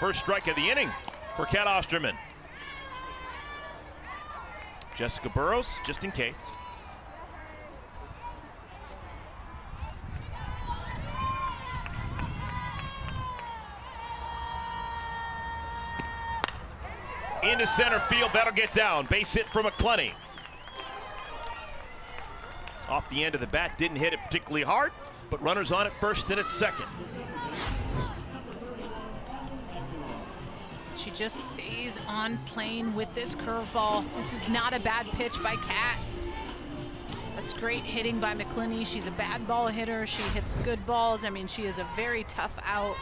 First strike of the inning for Kat Osterman. Jessica Burrows, just in case. Into center field, that'll get down. Base hit from McClenny. Off the end of the bat, didn't hit it particularly hard, but runners on at first and at second. She just stays on plane with this curveball. This is not a bad pitch by Kat. That's great hitting by McClenny. She's a bad ball hitter. She hits good balls. I mean, she is a very tough out.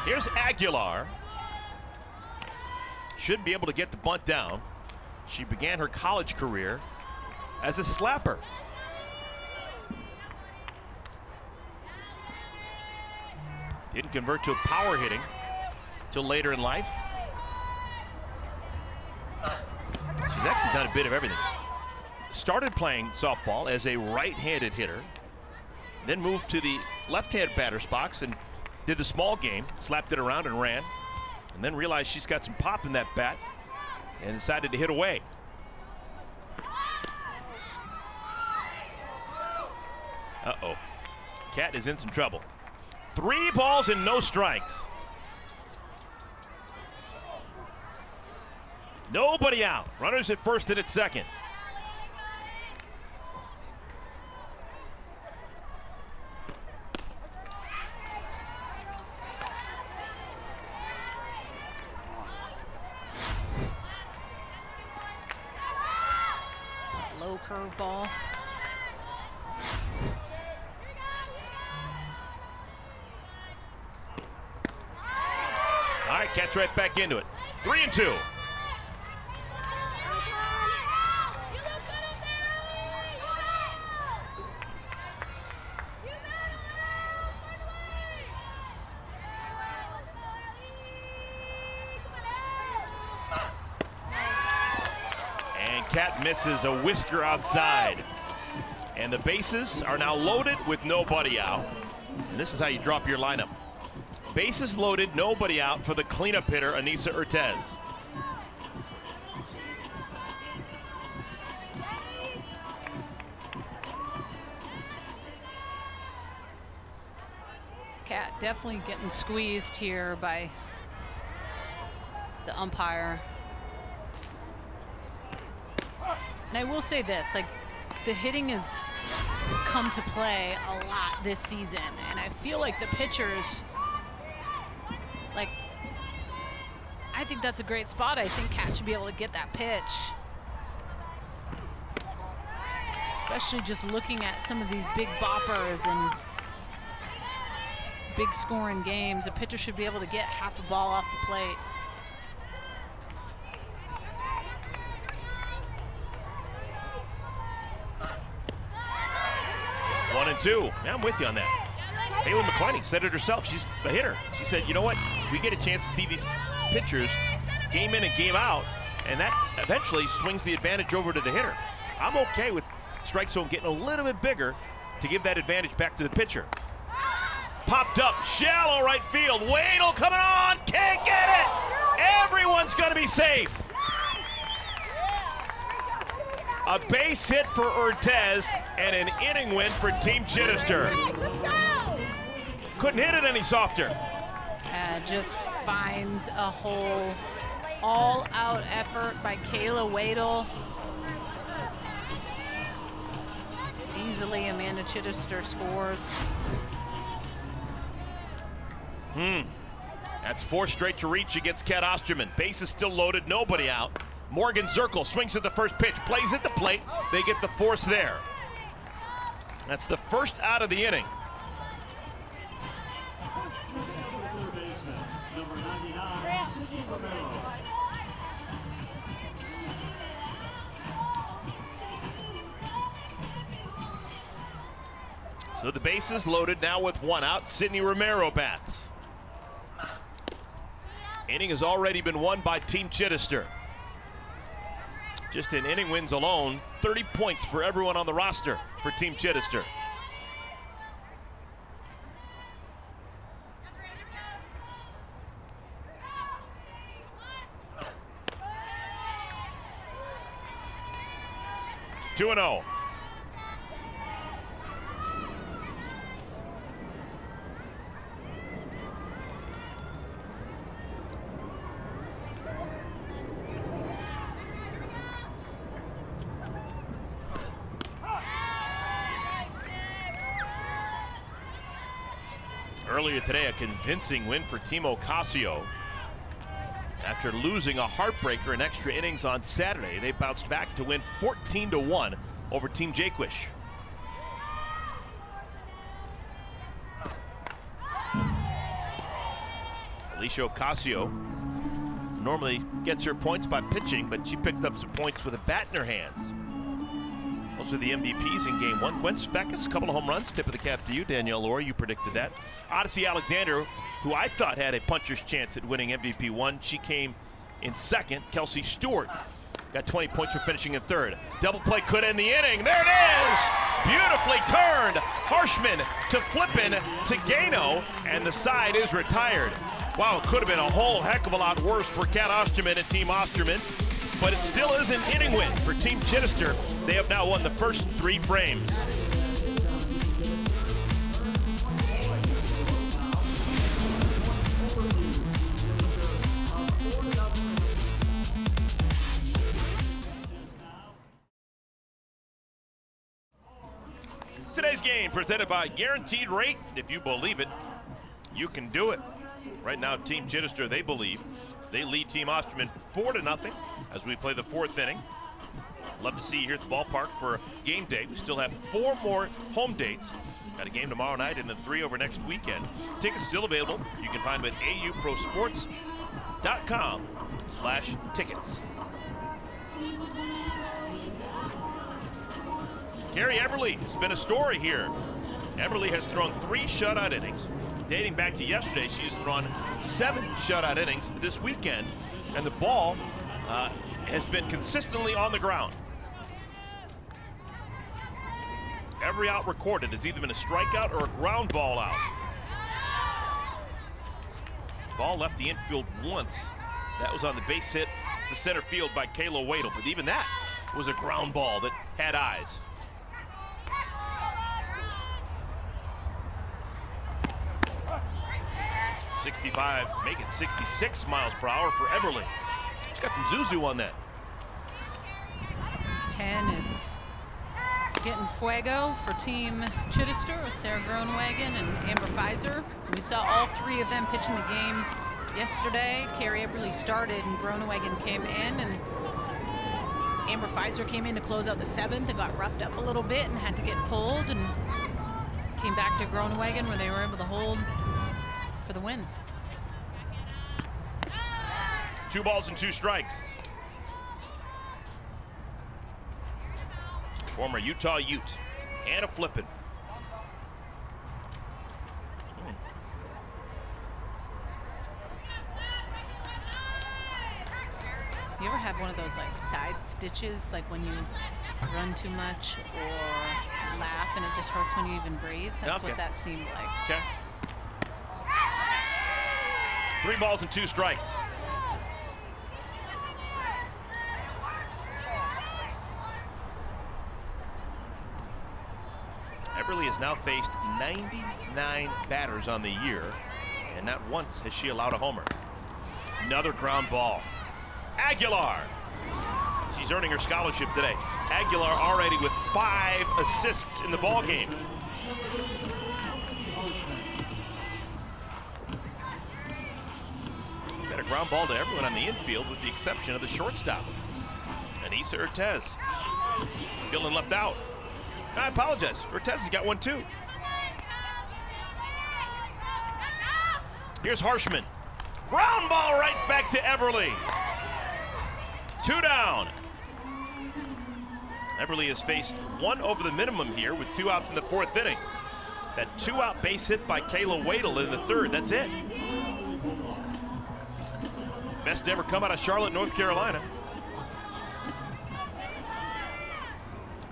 Here's Aguilar. Should be able to get the bunt down. She began her college career as a slapper. Didn't convert to power hitting till later in life. She's actually done a bit of everything. Started playing softball as a right-handed hitter, then moved to the left-hand batter's box and did the small game, slapped it around and ran, and then realized she's got some pop in that bat and decided to hit away. Uh-oh. Kat is in some trouble. 3 balls and no strikes. Nobody out. Runners at first and at second. that ball. All right, Cats right back into it. 3-2. Cat misses a whisker outside. And the bases are now loaded with nobody out. And this is how you drop your lineup. Bases loaded, nobody out for the cleanup hitter, Anissa Urtez. Cat definitely getting squeezed here by the umpire. And I will say this, like, the hitting has come to play a lot this season, and I feel like the pitchers, like, I think that's a great spot. I think Cat should be able to get that pitch. Especially just looking at some of these big boppers and big scoring games, a pitcher should be able to get half a ball off the plate. One and two. Yeah, I'm with you on that. Kayla McClenny said it herself. She's a hitter. She said, you know what? We get a chance to see these pitchers game in and game out, and that eventually swings the advantage over to the hitter. I'm okay with strike zone getting a little bit bigger to give that advantage back to the pitcher. Popped up, shallow right field. Wadel coming on, can't get it. Everyone's going to be safe. A base hit for Urtez and an inning win for Team Chittister. Couldn't hit it any softer. Just finds a hole. All-out effort by Kayla Wadel. Easily Amanda Chittister scores. That's 4 straight to reach against Kat Osterman. Base is still loaded, nobody out. Morgan Zirkle swings at the first pitch, plays at the plate. They get the force there. That's the first out of the inning. So the bases loaded now with 1 out. Sydney Romero bats. Inning has already been won by Team Chittister. Just in inning wins alone, 30 points for everyone on the roster for Team Chittister. Two and 0. Earlier today, a convincing win for Team Ocasio. After losing a heartbreaker in extra innings on Saturday, they bounced back to win 14-1 over Team Jaquish. Alicia Ocasio normally gets her points by pitching, but she picked up some points with a bat in her hands. Those are the MVPs in Game 1. Gwen Svekis, a couple of home runs. Tip of the cap to you, Danielle Laura. You predicted that. Odyssey Alexander, who I thought had a puncher's chance at winning MVP 1. She came in second. Kelsey Stewart got 20 points for finishing in third. Double play could end the inning. There it is! Beautifully turned. Harshman to Flippin to Gano, and the side is retired. Wow, it could have been a whole heck of a lot worse for Kat Osterman and Team Osterman, but it still is an inning win for Team Chittister. They have now won the first 3 frames. Today's game presented by Guaranteed Rate. If you believe it, you can do it. Right now, Team Chittister, they believe. They lead Team Osterman 4-0 as we play the 4th inning. Love to see you here at the ballpark for game day. We still have 4 more home dates. Got a game tomorrow night and then 3 over next weekend. Tickets still available. You can find them at auprosports.com/tickets. Carrie Eberly has been a story here. Eberly has thrown 3 shutout innings. Dating back to yesterday, she has thrown 7 shutout innings this weekend, and the ball has been consistently on the ground. Every out recorded has either been a strikeout or a ground ball out. Ball left the infield once. That was on the base hit to center field by Kayla Wadel, but even that was a ground ball that had eyes. .65, make it 66 miles per hour for Eberly. She's got some zuzu on that. Penn is getting fuego for Team Chittister with Sarah Groenewegen and Amber Pfizer. We saw all 3 of them pitch in the game yesterday. Carrie Eberly started and Groenewegen came in, and Amber Pfizer came in to close out the 7th and got roughed up a little bit and had to get pulled, and came back to Groenewegen where they were able to hold for the win. 2 balls and 2 strikes. Former Utah Ute, Hannah Flippin. You ever have one of those like side stitches, like when you run too much or laugh and it just hurts when you even breathe? That's Okay. what that seemed like. Okay. 3 balls and 2 strikes. Eberly has now faced 99 batters on the year, and not once has she allowed a homer. Another ground ball. Aguilar. She's earning her scholarship today. Aguilar already with 5 assists in the ball game. We've had a ground ball to everyone on the infield with the exception of the shortstop. Anissa Ortez. Feeling left out. I apologize. Ortez has got one too. Here's Harshman. Ground ball right back to Eberly. 2 down. Eberly has faced 1 over the minimum here with 2 outs in the 4th inning. That 2-out base hit by Kayla Wadel in the 3rd. That's it. Best to ever come out of Charlotte, North Carolina.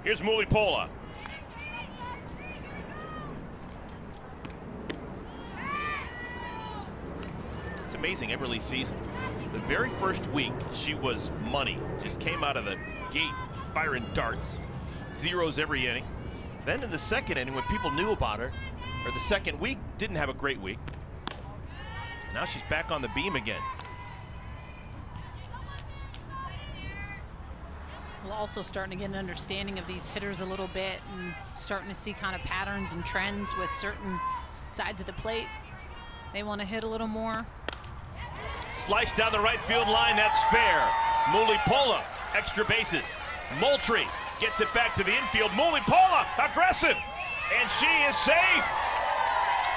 Here's Mulipola. It's amazing, Eberly's season. The very first week, she was money. Just came out of the gate firing darts. Zeros every inning. Then in the 2nd inning, when people knew about her, or the 2nd week, didn't have a great week. Now she's back on the beam again. Well, also starting to get an understanding of these hitters a little bit and starting to see kind of patterns and trends with certain sides of the plate. They want to hit a little more. Slice down the right field line, that's fair. Mulipola, extra bases. Moultrie gets it back to the infield. Mulipola, aggressive, and she is safe.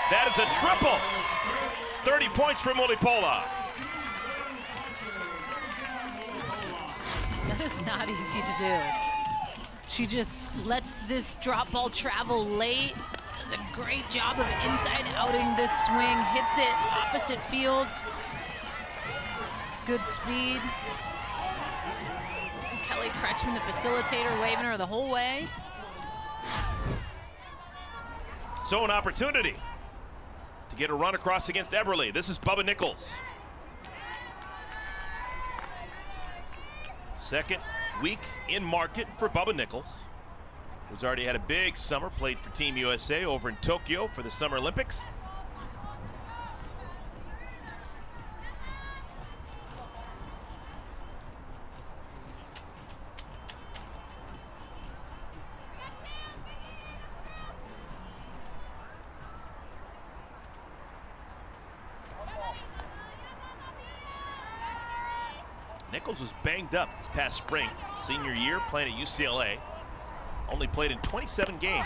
That is a triple. 30 points for Mulipola. That is not easy to do. She just lets this drop ball travel late, does a great job of inside outing this swing, hits it opposite field. Good speed. Kelly Kretschman, the facilitator, waving her the whole way. So an opportunity to get a run across against Eberly. This is Bubba Nichols. 2nd week in market for Bubba Nichols, who's already had a big summer, played for Team USA over in Tokyo for the Summer Olympics. Nichols was banged up this past spring. Senior year playing at UCLA. Only played in 27 games.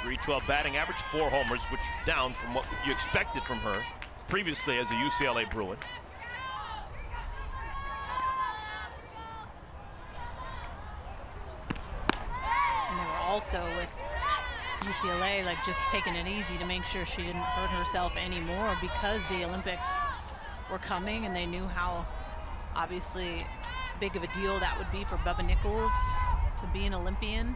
.312 batting average, 4 homers, which is down from what you expected from her previously as a UCLA Bruin. And they were also with UCLA, like just taking it easy to make sure she didn't hurt herself anymore because the Olympics were coming and they knew how obviously big of a deal that would be for Bubba Nichols to be an Olympian.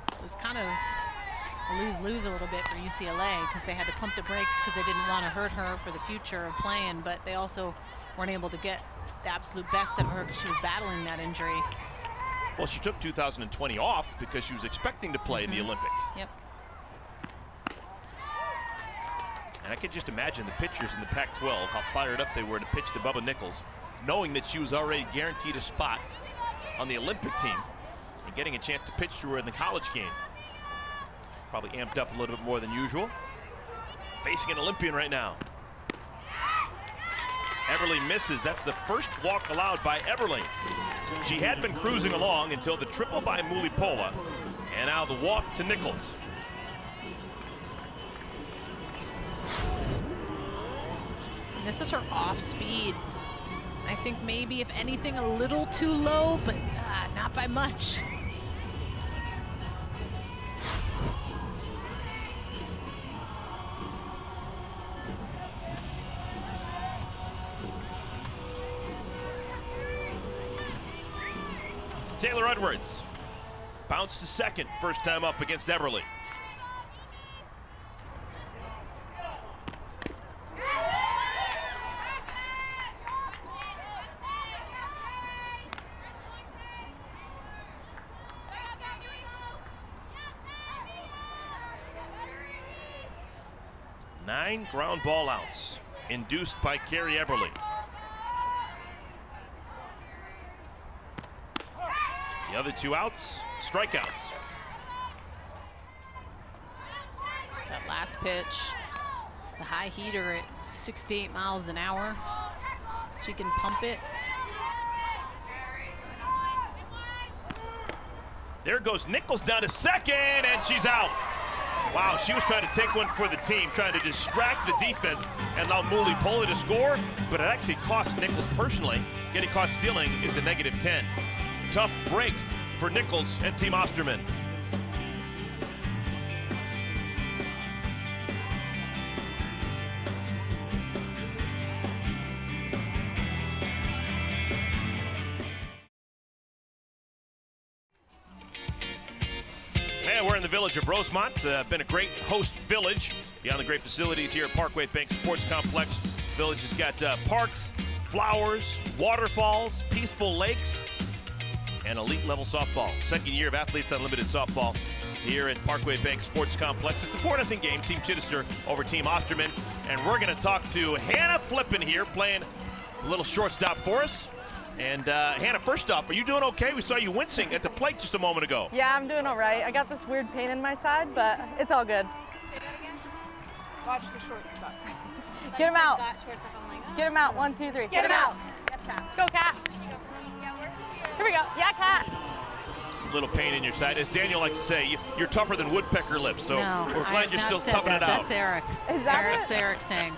It was kind of a lose-lose a little bit for UCLA because they had to pump the brakes because they didn't want to hurt her for the future of playing, but they also weren't able to get the absolute best of her because she was battling that injury. Well, she took 2020 off because she was expecting to play in the Olympics. Yep. And I could just imagine the pitchers in the Pac-12, how fired up they were to pitch to Bubba Nichols, knowing that she was already guaranteed a spot on the Olympic team and getting a chance to pitch to her in the college game. Probably amped up a little bit more than usual. Facing an Olympian right now. Eberly misses. That's the first walk allowed by Eberly. She had been cruising along until the triple by Mulipola, and now the walk to Nichols. And this is her off speed. I think maybe, if anything, a little too low, but not by much. Taylor Edwards bounced to second, first time up against Eberly. Nine ground ball outs induced by Carrie Eberly. The other 2 outs, strikeouts. That last pitch, the high heater at 68 miles an hour. She can pump it. There goes Nichols down to second, and she's out. Wow, she was trying to take one for the team, trying to distract the defense and allow Mulipola to score, but it actually cost Nichols personally. Getting caught stealing is a -10. Tough break for Nichols and Team Osterman. And we're in the village of Rosemont. Been a great host village. Beyond the great facilities here at Parkway Bank Sports Complex. Village has got parks, flowers, waterfalls, peaceful lakes, and elite level softball. Second year of Athletes Unlimited softball here at Parkway Bank Sports Complex. It's a 4-0 game, Team Chittister over Team Osterman. And we're gonna talk to Hannah Flippen here, playing a little shortstop for us. And Hannah, first off, are you doing okay? We saw you wincing at the plate just a moment ago. Yeah, I'm doing all right. I got this weird pain in my side, but it's all good. Watch the shortstop. Get him out. Shortstop, I'm like, Get him out. 1, 2, 3. Get him out. Let's go, Cat. Here we go. Yeah, Cat. Little pain in your side. As Daniel likes to say, you're tougher than woodpecker lips, so No, we're I glad have you're not still said toughing that. it out. That's Eric. Is that That's it? Eric saying.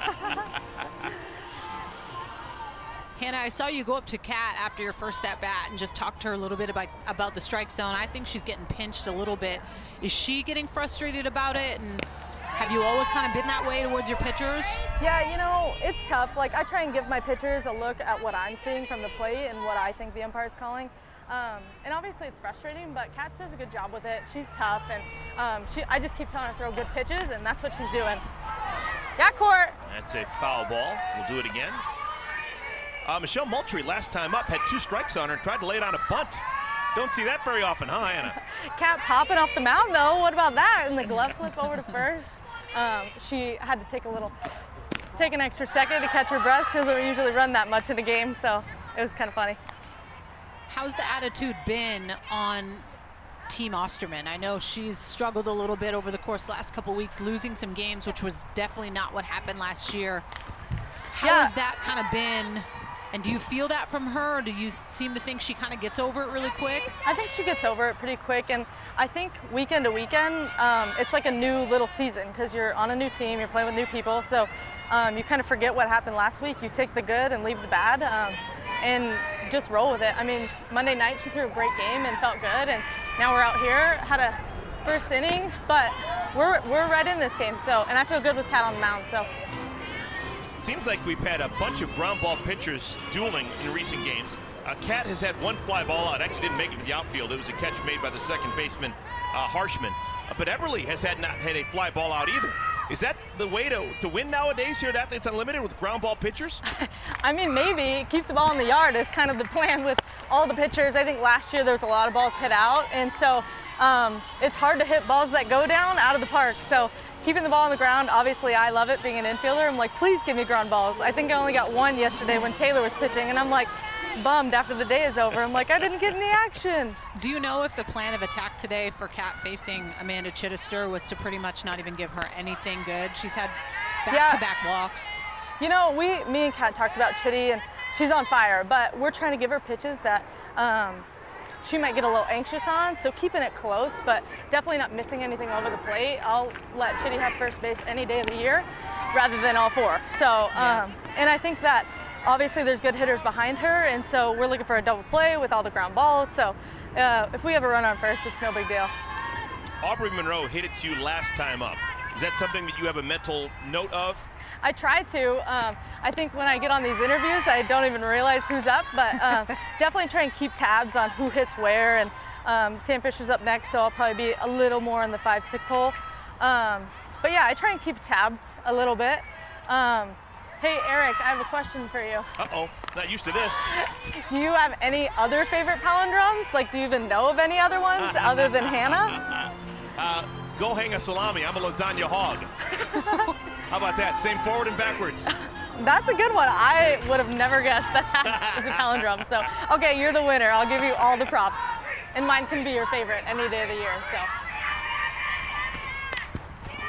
Hannah, I saw you go up to Kat after your first at bat and just talk to her a little bit about the strike zone. I think she's getting pinched a little bit. Is she getting frustrated about it? And have you always kind of been that way towards your pitchers? Yeah, you know, it's tough. Like, I try and give my pitchers a look at what I'm seeing from the plate and what I think the umpire's calling. And obviously it's frustrating, but Kat does a good job with it. She's tough, and I just keep telling her to throw good pitches, and that's what she's doing. Yeah, Court. That's a foul ball. We'll do it again. Michelle Moultrie, last time up, had 2 strikes on her and tried to lay it on a bunt. Don't see that very often, huh, Anna? Kat popping off the mound, though. What about that? And the glove flip over to first. She had to take an extra second to catch her breath. She doesn't usually run that much in a game, so it was kind of funny. How's the attitude been on Team Osterman? I know she's struggled a little bit over the course of the last couple weeks, losing some games, which was definitely not what happened last year. How has that kind of been? And do you feel that from her? Or do you seem to think she kind of gets over it really quick? I think she gets over it pretty quick, and I think weekend to weekend, it's like a new little season because you're on a new team, you're playing with new people, so you kind of forget what happened last week. You take the good and leave the bad, and just roll with it. I mean, Monday night she threw a great game and felt good, and now we're out here, had a first inning, but we're right in this game, so, and I feel good with Kat on the mound, so. Seems like we've had a bunch of ground ball pitchers dueling in recent games. Kat has had one fly ball out, actually didn't make it to the outfield. It was a catch made by the second baseman, Harshman. But Eberly has not had a fly ball out either. Is that the way to win nowadays here at Athletes Unlimited with ground ball pitchers? I mean, maybe keep the ball in the yard is kind of the plan with all the pitchers. I think last year there was a lot of balls hit out, and so it's hard to hit balls that go down out of the park. So keeping the ball on the ground, obviously I love it being an infielder. I'm like, please give me ground balls. I think I only got one yesterday when Taylor was pitching, and I'm like bummed after the day is over. I'm like, I didn't get any action. Do you know if the plan of attack today for Kat facing Amanda Chittister was to pretty much not even give her anything good? She's had back-to-back walks. You know, me and Kat talked about Chitty, and she's on fire, but we're trying to give her pitches that she might get a little anxious on, so keeping it close, but definitely not missing anything over the plate. I'll let Chitty have first base any day of the year rather than all four. So, and I think that obviously there's good hitters behind her, and so we're looking for a double play with all the ground balls. So if we have a run on first, it's no big deal. Aubrey Monroe hit it to you last time up. Is that something that you have a mental note of? I try to. I think when I get on these interviews, I don't even realize who's up, but definitely try and keep tabs on who hits where. And Sam Fisher's up next, so I'll probably be a little more in the 5-6 hole. But yeah, I try and keep tabs a little bit. Hey, Eric, I have a question for you. Uh-oh, not used to this. Do you have any other favorite palindromes? Like, do you even know of any other ones other than Hannah? Go hang a salami. I'm a lasagna hog. How about that? Same forward and backwards. That's a good one. I would have never guessed that was a palindrome. So, okay, you're the winner. I'll give you all the props. And mine can be your favorite any day of the year, so.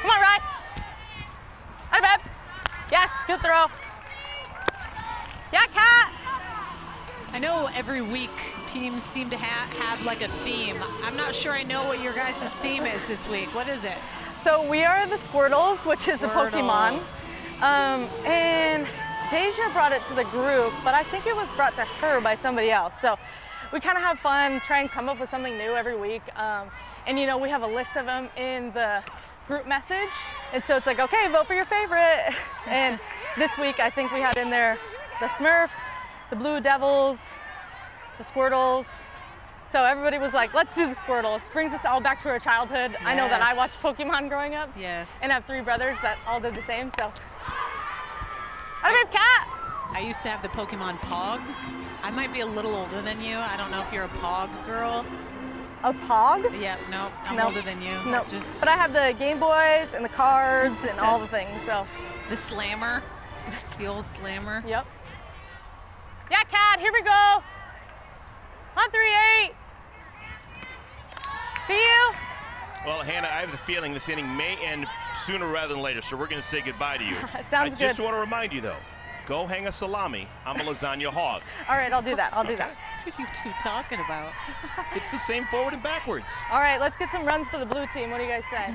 Come on, Rye. Hi, babe. Yes, good throw. Yeah, Kat. I know every week teams seem to have like a theme. I'm not sure I know what your guys' theme is this week. What is it? So we are the Squirtles, which is a Pokemon. And Deja brought it to the group, but I think it was brought to her by somebody else. So we kind of have fun, try and come up with something new every week. And you know, we have a list of them in the group message. And so it's like, okay, vote for your favorite. And this week I think we had in there the Smurfs, the Blue Devils, the Squirtles. So everybody was like, let's do the Squirtles. Brings us all back to our childhood. Yes. I know that I watched Pokemon growing up. Yes. And I have 3 brothers that all did the same, so. Hi, babe, Kat. I used to have the Pokemon Pogs. I might be a little older than you. I don't know if you're a Pog girl. A Pog? Yeah, nope, I'm older than you. Nope. But I have the Game Boys and the cards and all the things, so. The Slammer, the old Slammer. Yep. Yeah, Kat, here we go. On 3-8. See you. Well, Hannah, I have the feeling this inning may end sooner rather than later, so we're going to say goodbye to you. Sounds good. I just want to remind you, though, go hang a salami. I'm a lasagna hog. All right, I'll do that. I'll do that. What are you two talking about? It's the same forward and backwards. All right, let's get some runs for the blue team. What do you guys say?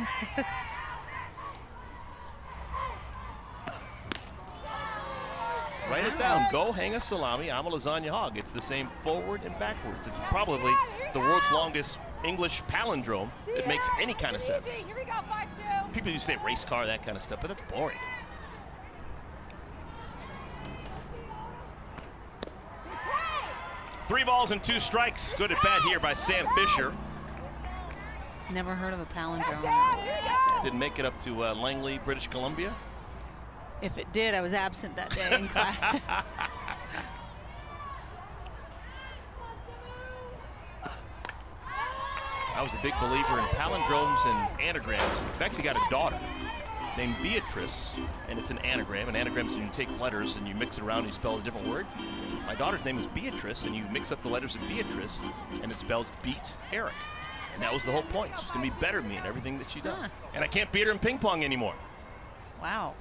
Write it down. Go hang a salami. I'm a lasagna hog. It's the same forward and backwards. It's probably the world's longest English palindrome that makes any kind of sense. People used to say race car, that kind of stuff, but that's boring. Three balls and 2 strikes. Good at bat here by Sam Fisher. Never heard of a palindrome. Didn't make it up to Langley, British Columbia. If it did, I was absent that day in class. I was a big believer in palindromes and anagrams. I've actually got a daughter named Beatrice, and it's an anagram. An anagram is when you take letters and you mix it around and you spell a different word. My daughter's name is Beatrice, and you mix up the letters of Beatrice, and it spells beat Eric. And that was the whole point. She's going to be better than me in everything that she does. And I can't beat her in ping pong anymore. Wow.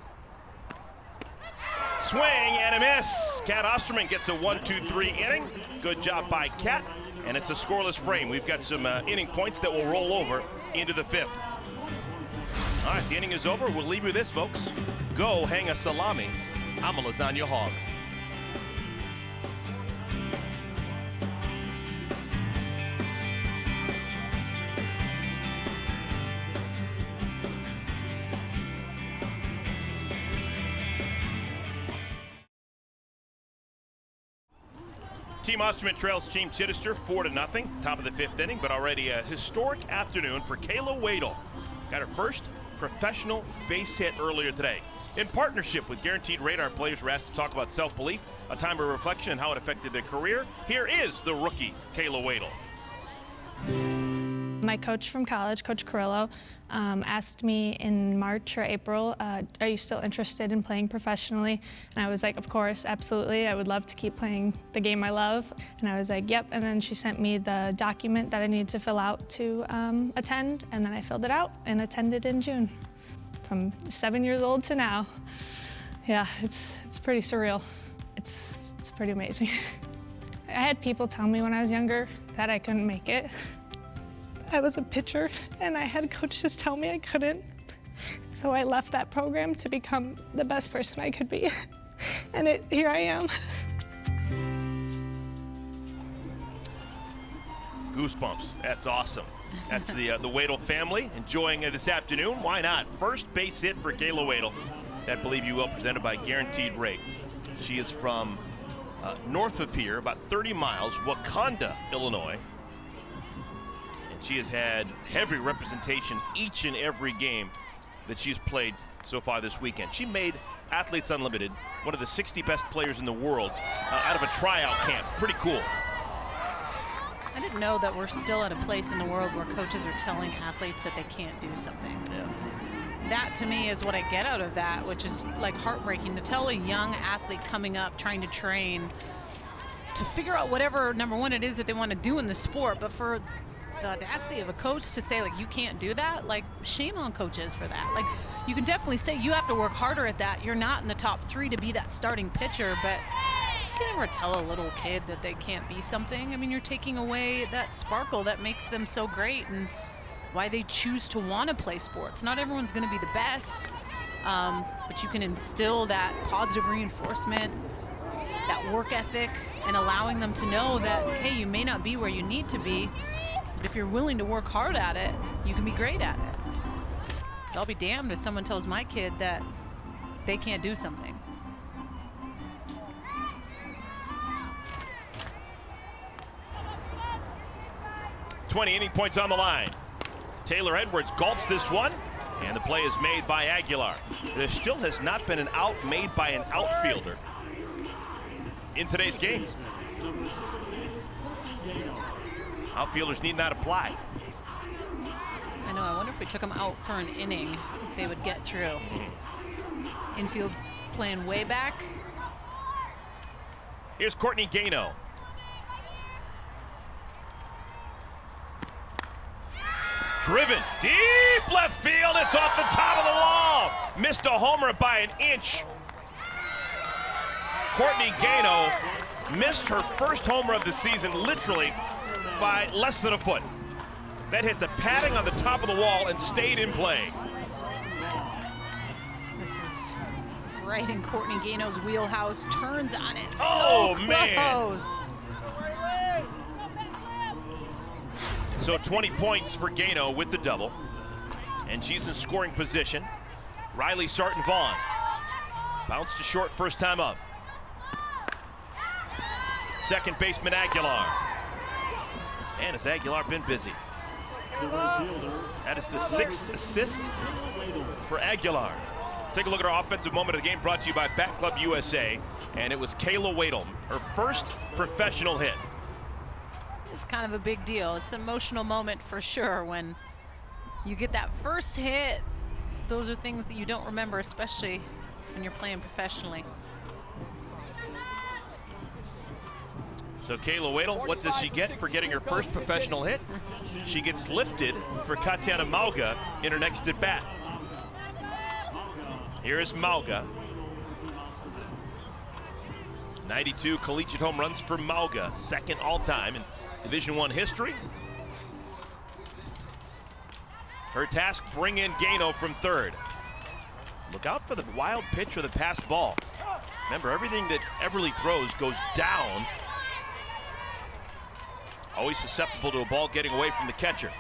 swing and a miss. Kat Osterman gets a 1-2-3 inning. Good job by Kat, and it's a scoreless frame. We've got some inning points that will roll over into the 5th. All right, the inning is over. We'll leave you with this, folks. Go hang a salami. I'm a lasagna hog. Team Osterman trails Team Chittister 4-0, top of the 5th inning, but already a historic afternoon for Kayla Wadel. Got her first professional base hit earlier today. In partnership with Guaranteed Rate, our players were asked to talk about self-belief, a time of reflection, and how it affected their career. Here is the rookie, Kayla Wadel. My coach from college, Coach Carrillo, asked me in March or April, are you still interested in playing professionally? And I was like, of course, absolutely. I would love to keep playing the game I love. And I was like, yep. And then she sent me the document that I needed to fill out to attend. And then I filled it out and attended in June. From 7 years old to now. Yeah, it's pretty surreal. It's pretty amazing. I had people tell me when I was younger that I couldn't make it. I was a pitcher, and I had coaches tell me I couldn't. So I left that program to become the best person I could be. And here I am. Goosebumps. That's awesome. That's the Wadel family enjoying this afternoon. Why not? First base hit for Kayla Wadel. That Believe You Will, presented by Guaranteed Rate. She is from north of here, about 30 miles, Wakanda, Illinois. She has had heavy representation each and every game that she's played so far this weekend. She made Athletes Unlimited one of the 60 best players in the world out of a tryout camp. Pretty cool. I didn't know that we're still at a place in the world where coaches are telling athletes that they can't do something. Yeah. That to me is what I get out of that, which is like heartbreaking to tell a young athlete coming up, trying to train, to figure out whatever, number one, it is that they want to do in the sport, but for the audacity of a coach to say, like, you can't do that, like, shame on coaches for that. Like, you can definitely say you have to work harder at that. You're not in the top 3 to be that starting pitcher, but you can never tell a little kid that they can't be something. I mean, you're taking away that sparkle that makes them so great and why they choose to want to play sports. Not everyone's going to be the best, but you can instill that positive reinforcement, that work ethic, and allowing them to know that, hey, you may not be where you need to be, but if you're willing to work hard at it, you can be great at it. I'll be damned if someone tells my kid that they can't do something. "20 inning points on the line. Taylor Edwards golfs this one, and the play is made by Aguilar. There still has not been an out made by an outfielder in today's game. Outfielders need not apply. I know, I wonder if we took them out for an inning, if they would get through. Infield playing way back. Here's Courtney Gano. Driven deep left field. It's off the top of the wall. Missed a homer by an inch. Courtney Gano missed her first homer of the season literally by less than a foot. That hit the padding on the top of the wall and stayed in play. This is right in Courtney Gano's wheelhouse. Turns on it. Oh, so man. close. So 20 points for Gano with the double. And she's in scoring position. Riley Sarton-Vaughn. Bounce to short first time up. Second baseman Aguilar. And has Aguilar been busy? That is the 6th assist for Aguilar. Let's take a look at our offensive moment of the game, brought to you by Bat Club USA. And it was Kayla Wadel, her first professional hit. It's kind of a big deal. It's an emotional moment for sure when you get that first hit. Those are things that you don't remember, especially when you're playing professionally. So Kayla Wadel, what does she get for getting her first professional hit? She gets lifted for Katiana Mauga in her next at bat. Here is Mauga. 92 collegiate home runs for Mauga, second all-time in Division I history. Her task, bring in Gano from third. Look out for the wild pitch or the pass ball. Remember, everything that Eberly throws goes down. Always susceptible to a ball getting away from the catcher.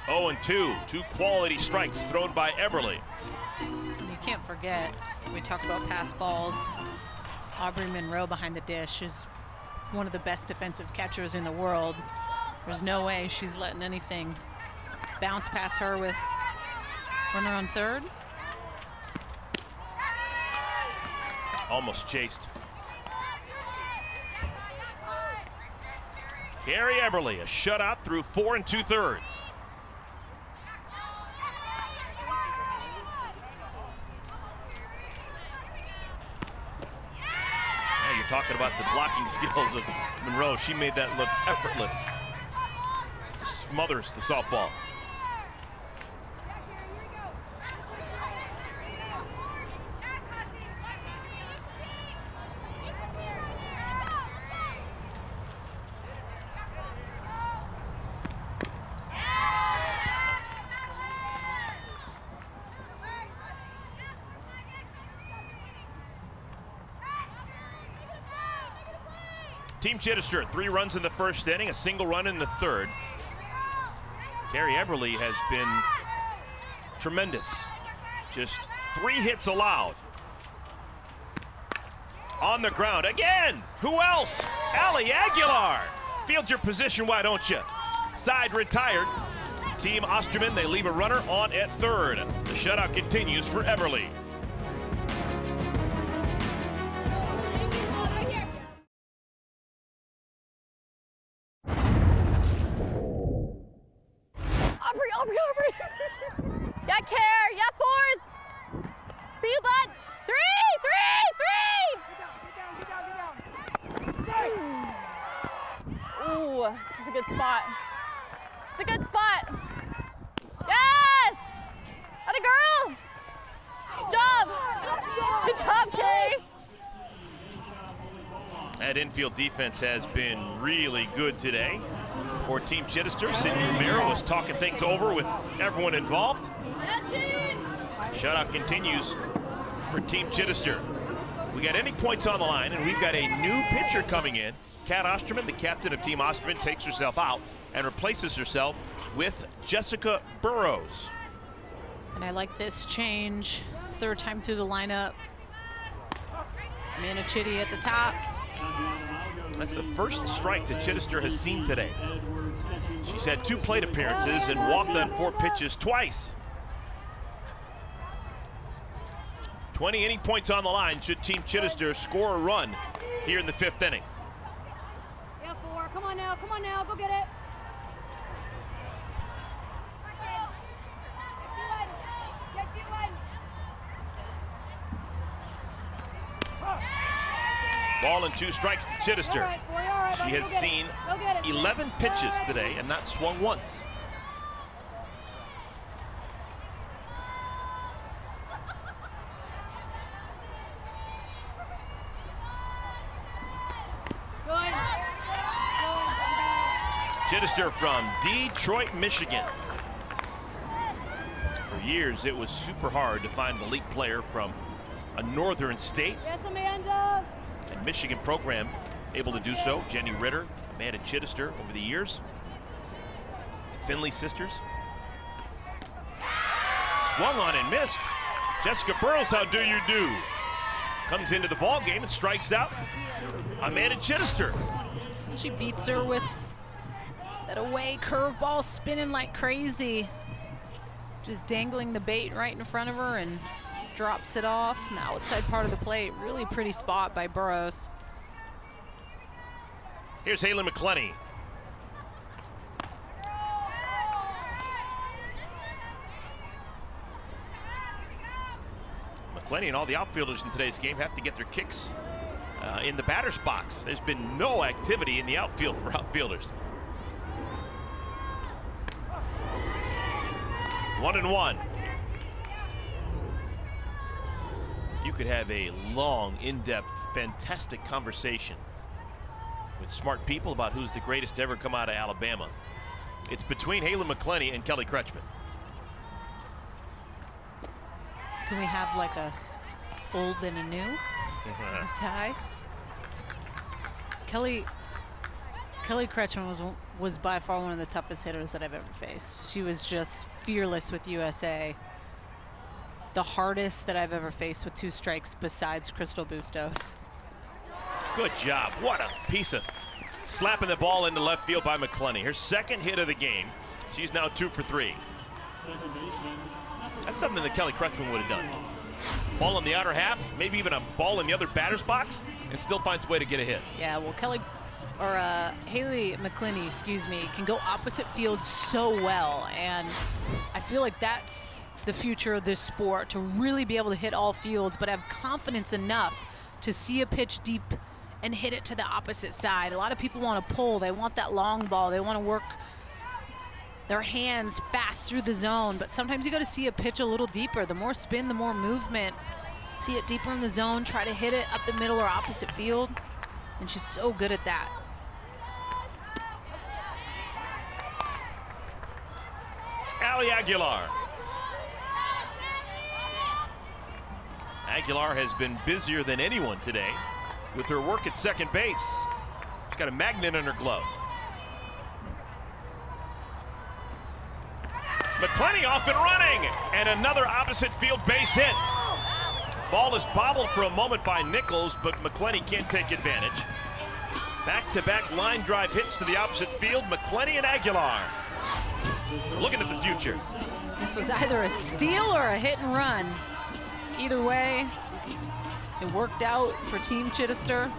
0-2, 2 quality strikes thrown by Eberly. You can't forget, we talk about pass balls, Aubrey Monroe behind the dish is one of the best defensive catchers in the world. There's no way she's letting anything bounce past her with runner on third. Almost chased. Carrie Eberly, a shutout through 4 2/3. Now you're talking about the blocking skills of Monroe. She made that look effortless. Smothers the softball. Team Chittister, 3 runs in the first inning, a single run in the third. Carrie Eberly has been tremendous. Just 3 hits allowed. On the ground again. Who else? Allie Aguilar. Field your position, why don't you? Side retired. Team Osterman, they leave a runner on at third. The shutout continues for Eberly. Aubrey. Yeah, Care. Yeah, fours. See you, bud. 3, 3, 3. Get down. Ooh, this is a good spot. It's a good spot. Yes! Atta girl. Good job. Good job, Kay. That infield defense has been really good today for Team Chittister. Cindy Romero was talking things over with everyone involved. Shutout continues for Team Chittister. We got any points on the line, and we've got a new pitcher coming in. Kat Osterman, the captain of Team Osterman, takes herself out and replaces herself with Jessica Burrows. And I like this change. Third time through the lineup. Amanda Chitty at the top. That's the first strike that Chittister has seen today. She's had 2 plate appearances and walked on 4 pitches twice. 20 inning points on the line should Team Chittister score a run here in the 5th inning. Yeah, 4. Come on now, go get it. Ball and 2 strikes to Chittister. She has seen 11 pitches today and not swung once. Chittister from Detroit, Michigan. For years, it was super hard to find an elite player from a northern state. Yes, Amanda. And Michigan program able to do so. Jenny Ritter, Amanda Chittister over the years. The Finley sisters. Swung on and missed. Jessica Burrows, how do you do? Comes into the ball game and strikes out Amanda Chittister. She beats her with that away curveball spinning like crazy. Just dangling the bait right in front of her and drops it off. And the outside part of the plate. Really pretty spot by Burrows. Here's Haley McClenny. McClenny and all the outfielders in today's game have to get their kicks in the batter's box. There's been no activity in the outfield for outfielders. 1-1. You could have a long, in-depth, fantastic conversation with smart people about who's the greatest to ever come out of Alabama. It's between Haley McClenny and Kelly Kretschmann. Can we have like a old and a new tie? Kelly Kretschmann was by far one of the toughest hitters that I've ever faced. She was just fearless with USA. The hardest that I've ever faced with 2 strikes besides Crystal Bustos. Good job. What a piece of slapping the ball into left field by McClenny. Her second hit of the game. She's now 2 for 3. That's something that Kelly Kretschmann would have done. Ball in the outer half, maybe even a ball in the other batter's box, and still finds a way to get a hit. Yeah, well, Haley McClenny, excuse me, can go opposite field so well, and I feel like that's the future of this sport, to really be able to hit all fields, but have confidence enough to see a pitch deep and hit it to the opposite side. A lot of people want to pull. They want that long ball. They want to work their hands fast through the zone, but sometimes you got to see a pitch a little deeper. The more spin, the more movement. See it deeper in the zone, try to hit it up the middle or opposite field, and she's so good at that. Ali Aguilar. Aguilar has been busier than anyone today with her work at second base. She's got a magnet in her glove. McClenny off and running, and another opposite field base hit. Ball is bobbled for a moment by Nichols, but McClenny can't take advantage. Back-to-back line drive hits to the opposite field, McClenny and Aguilar. Looking at the future. This was either a steal or a hit and run. Either way, it worked out for Team Chittister.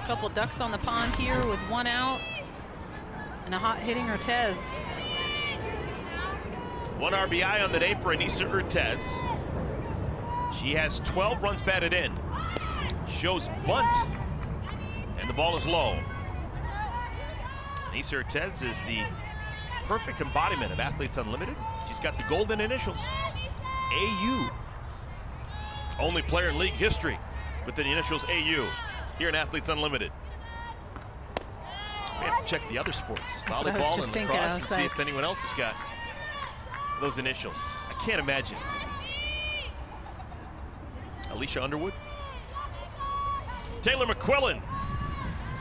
A couple ducks on the pond here with 1 out, and a hot hitting Ortez. 1 RBI on the day for Anissa Ortez. She has 12 runs batted in. Shows bunt, and the ball is low. Anissa Ortez is the perfect embodiment of Athletes Unlimited. She's got the golden initials, AU. Only player in league history with the initials AU here in Athletes Unlimited. We have to check the other sports, volleyball and lacrosse, and see if anyone else has got those initials. I can't imagine. Alicia Underwood. Taylor McQuillan,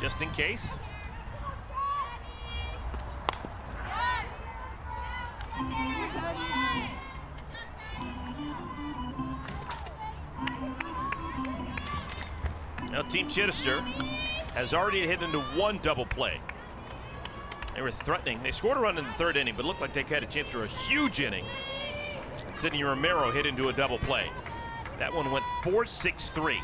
just in case. Now Team Chittister has already hit into 1 double play. They were threatening. They scored a run in the 3rd inning, but looked like they had a chance for a huge inning. And Sydney Romero hit into a double play. That one went 4-6-3.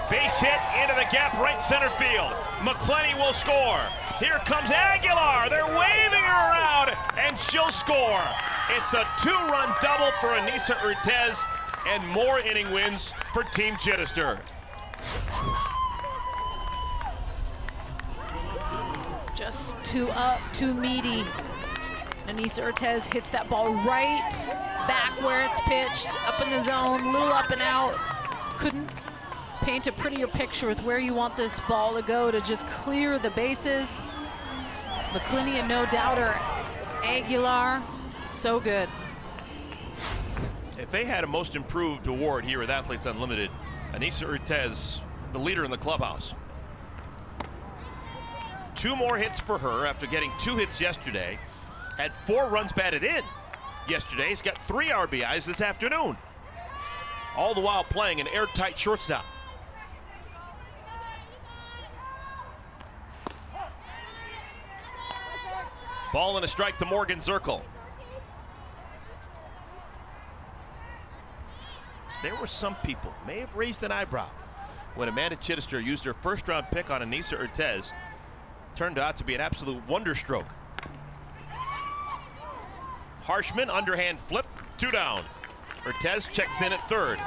Base hit into the gap, right center field. McClenny will score. Here comes Aguilar. They're waving her around, and she'll score. It's a 2-run double for Anissa Ortez, and more inning wins for Team Chittister. Just too up, too meaty. Anissa Ortez hits that ball right back where it's pitched, up in the zone, little up and out. Couldn't paint a prettier picture with where you want this ball to go to just clear the bases. McClenny and no doubter, Aguilar, so good. If they had a most improved award here at Athletes Unlimited, Anissa Ortez, the leader in the clubhouse. 2 more hits for her after getting 2 hits yesterday. Had 4 runs batted in yesterday. He's got 3 RBIs this afternoon. All the while playing an airtight shortstop. Ball and a strike to Morgan Zirkle. There were some people may have raised an eyebrow when Amanda Chittister used her 1st-round pick on Anissa Ortez. Turned out to be an absolute wonderstroke. Harshman, underhand flip, 2 down. Ortez checks in at 3rd.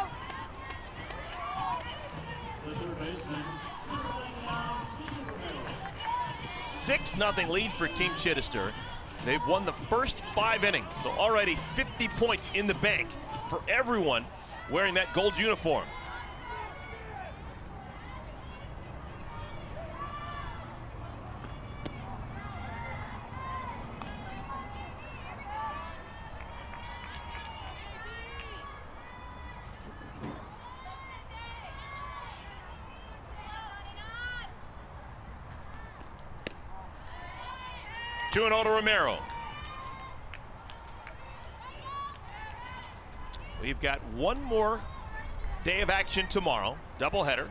6-0 lead for Team Chittister. They've won the first 5 innings, so already 50 points in the bank for everyone wearing that gold uniform. Two and 0 to Romero. We've got one more day of action tomorrow, doubleheader,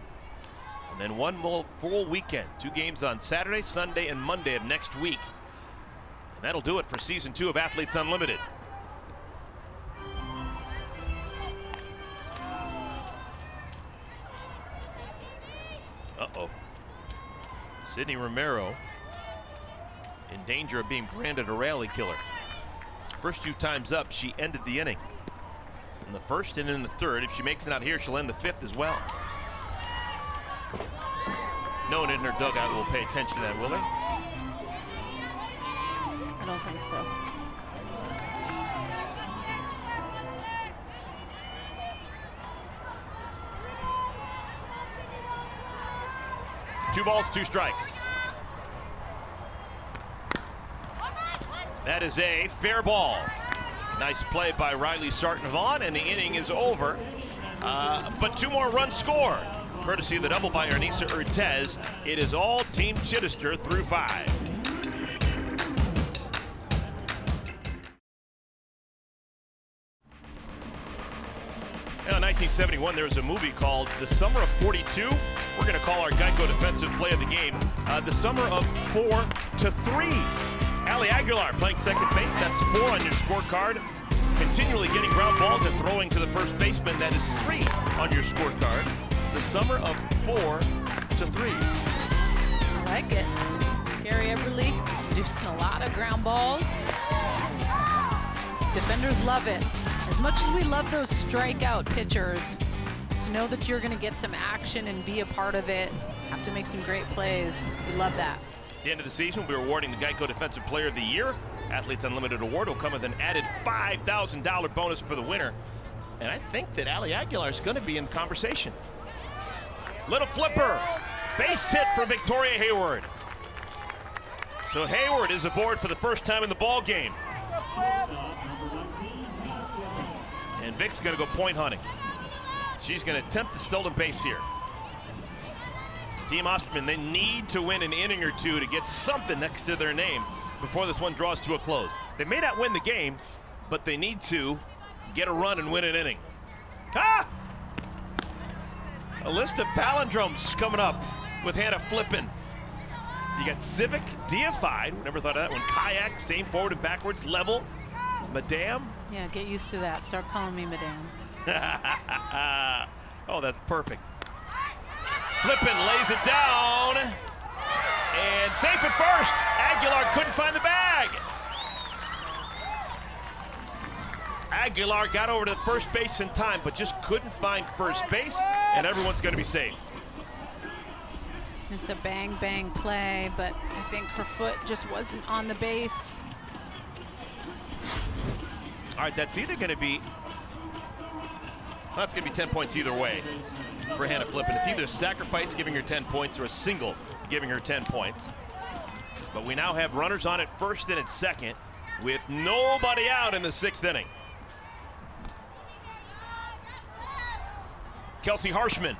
and then one more full weekend. 2 games on Saturday, Sunday, and Monday of next week. And that'll do it for Season 2 of Athletes Unlimited. Uh-oh. Sydney Romero in danger of being branded a rally killer. First 2 times up, she ended the inning. In the first and in the third. If she makes it out here, she'll end the 5th as well. No one in her dugout will pay attention to that, will they? I don't think so. Two balls, 2 strikes. That is a fair ball. Nice play by Riley Sarton-Vaughn, and the inning is over. But 2 more runs scored. Courtesy of the double by Ernisa Urtez. It is all Team Chittister through 5. Now, in 1971, there was a movie called The Summer of 42. We're going to call our Geico Defensive Play of the Game The Summer of 4 to 3. Ali Aguilar playing second base. That's 4 on your scorecard. Continually getting ground balls and throwing to the first baseman. That is 3 on your scorecard. The summer of 4 to 3. I like it. Carrie Eberly producing a lot of ground balls. Defenders love it. As much as we love those strikeout pitchers, to know that you're going to get some action and be a part of it, have to make some great plays. We love that. At the end of the season, we're awarding the Geico Defensive Player of the Year. Athletes Unlimited Award will come with an added $5,000 bonus for the winner. And I think that Ali Aguilar is going to be in conversation. Little flipper. Base hit for Victoria Hayward. So Hayward is aboard for the first time in the ball game. And Vic's going to go point hunting. She's going to attempt the stolen base here. Team Osterman, they need to win an inning or 2 to get something next to their name before this one draws to a close. They may not win the game, but they need to get a run and win an inning. Ah! A list of palindromes coming up with Hannah Flippin. You got Civic, deified, never thought of that one. Kayak, same forward and backwards, level. Madame. Yeah, get used to that. Start calling me Madame. Oh, that's perfect. Flippin lays it down. And safe at first. Aguilar couldn't find the bag. Aguilar got over to first base in time, but just couldn't find first base, and everyone's going to be safe. It's a bang, bang play, but I think her foot just wasn't on the base. All right, that's either going to be, well, that's going to be 10 points either way for Hannah Flippin. It's either a sacrifice giving her 10 points or a single giving her 10 points. But we now have runners on at first and at second with nobody out in the 6th inning. Kelsey Harshman.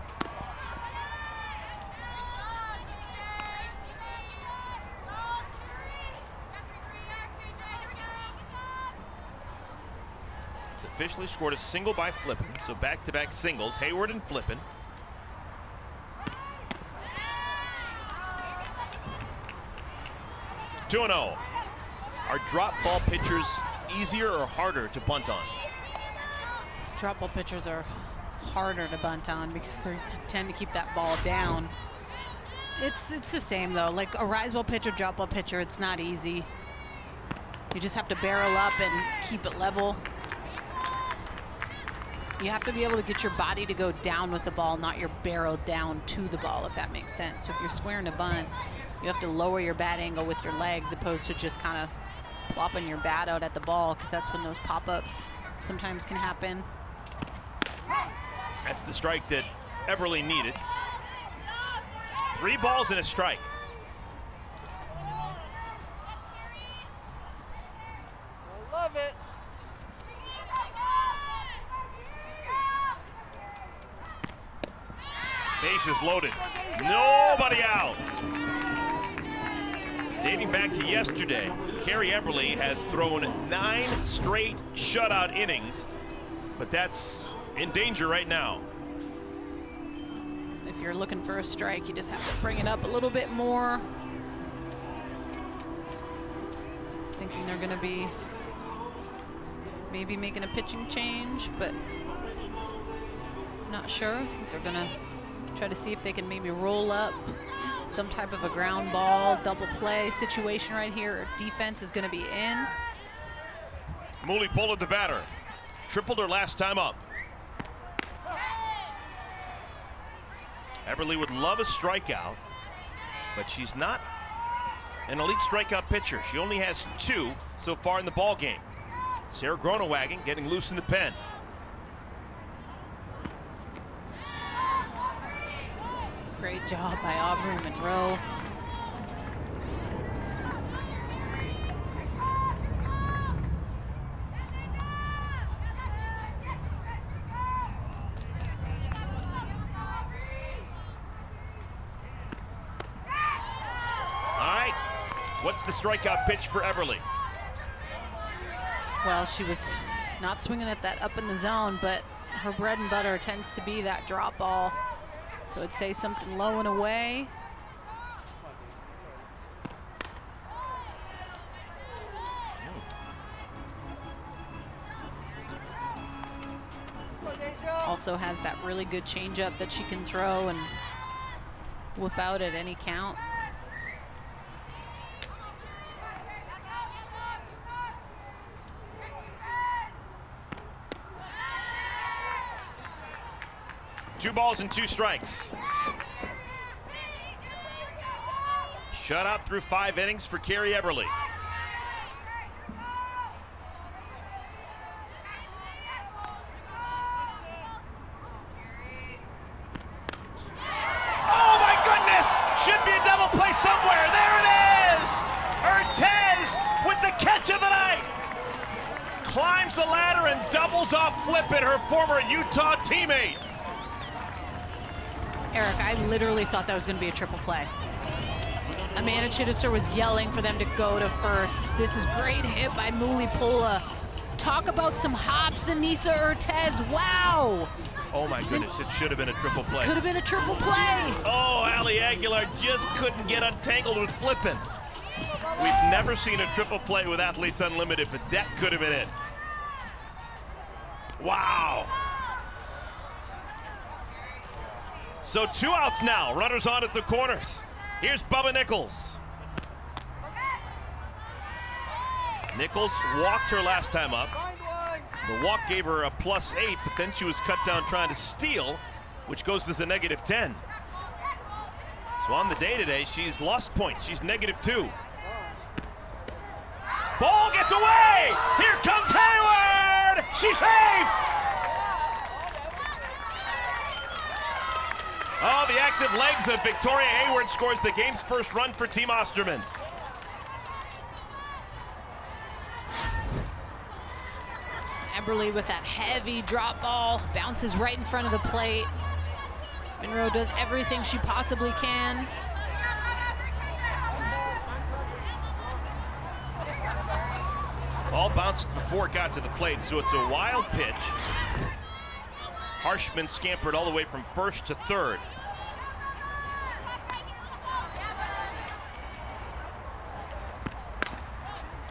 It's officially scored a single by Flippin, so back-to-back singles, Hayward and Flippin. Two 2-0. Are drop ball pitchers easier or harder to bunt on? Drop ball pitchers are harder to bunt on because they tend to keep that ball down. It's the same though. Like a rise ball pitcher, drop ball pitcher, it's not easy. You just have to barrel up and keep it level. You have to be able to get your body to go down with the ball, not your barrel down to the ball, if that makes sense. So if you're squaring a bunt, you have to lower your bat angle with your legs opposed to just kind of plopping your bat out at the ball, because that's when those pop-ups sometimes can happen. That's the strike that Eberly needed. 3 balls and a strike. Love it. Bases loaded. Nobody out. Dating back to yesterday, Carrie Eberly has thrown 9 straight shutout innings, but that's in danger right now. If you're looking for a strike, you just have to bring it up a little bit more. Thinking they're gonna be maybe making a pitching change, but not sure. I think they're gonna try to see if they can maybe roll up some type of a ground ball, double play situation right here. Defense is gonna be in. Mooley Pollard, the batter. Tripled her last time up. Eberly would love a strikeout, but she's not an elite strikeout pitcher. She only has 2 so far in the ball game. Sarah Gronewagen getting loose in the pen. Great job by Aubrey Monroe. What's the strikeout pitch for Eberly? Well, she was not swinging at that up in the zone, but her bread and butter tends to be that drop ball. So I'd say something low and away. Also has that really good changeup that she can throw and whip out at any count. Two balls and 2 strikes. Shutout through 5 innings for Carrie Eberly. Oh my goodness! Should be a double play somewhere. There it is! Urtez with the catch of the night. Climbs the ladder and doubles off Flippin, her former Utah teammate. Eric, I literally thought that was going to be a triple play. Amanda Chittister was yelling for them to go to first. This is great hit by Mooley Pola. Talk about some hops and Nisa Urtez. Wow. Oh my goodness, it should have been a triple play. Could have been a triple play. Oh, Ali Aguilar just couldn't get untangled with Flippin. We've never seen a triple play with Athletes Unlimited, but that could have been it. Wow. So 2 outs now, runners on at the corners. Here's Bubba Nichols. Nichols walked her last time up. The walk gave her a +8, but then she was cut down trying to steal, which goes as a -10. So on the day today, she's lost points. She's -2. Ball gets away! Here comes Hayward! She's safe! Oh, the active legs of Victoria Hayward scores the game's first run for Team Osterman. Eberly with that heavy drop ball, bounces right in front of the plate. Monroe does everything she possibly can. Ball bounced before it got to the plate, so it's a wild pitch. Harshman scampered all the way from first to third.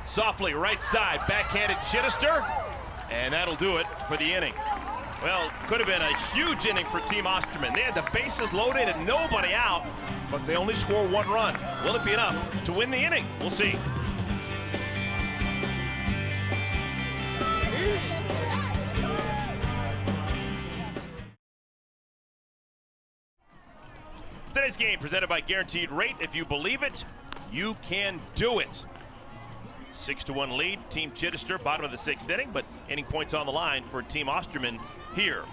Softly, right side, backhanded Chittister, and that'll do it for the inning. Well, could have been a huge inning for Team Osterman. They had the bases loaded and nobody out, but they only score 1 run. Will it be enough to win the inning? We'll see. Today's game presented by Guaranteed Rate. If you believe it, you can do it. 6-1 lead. Team Chittister, bottom of the 6th inning, but inning points on the line for Team Osterman here.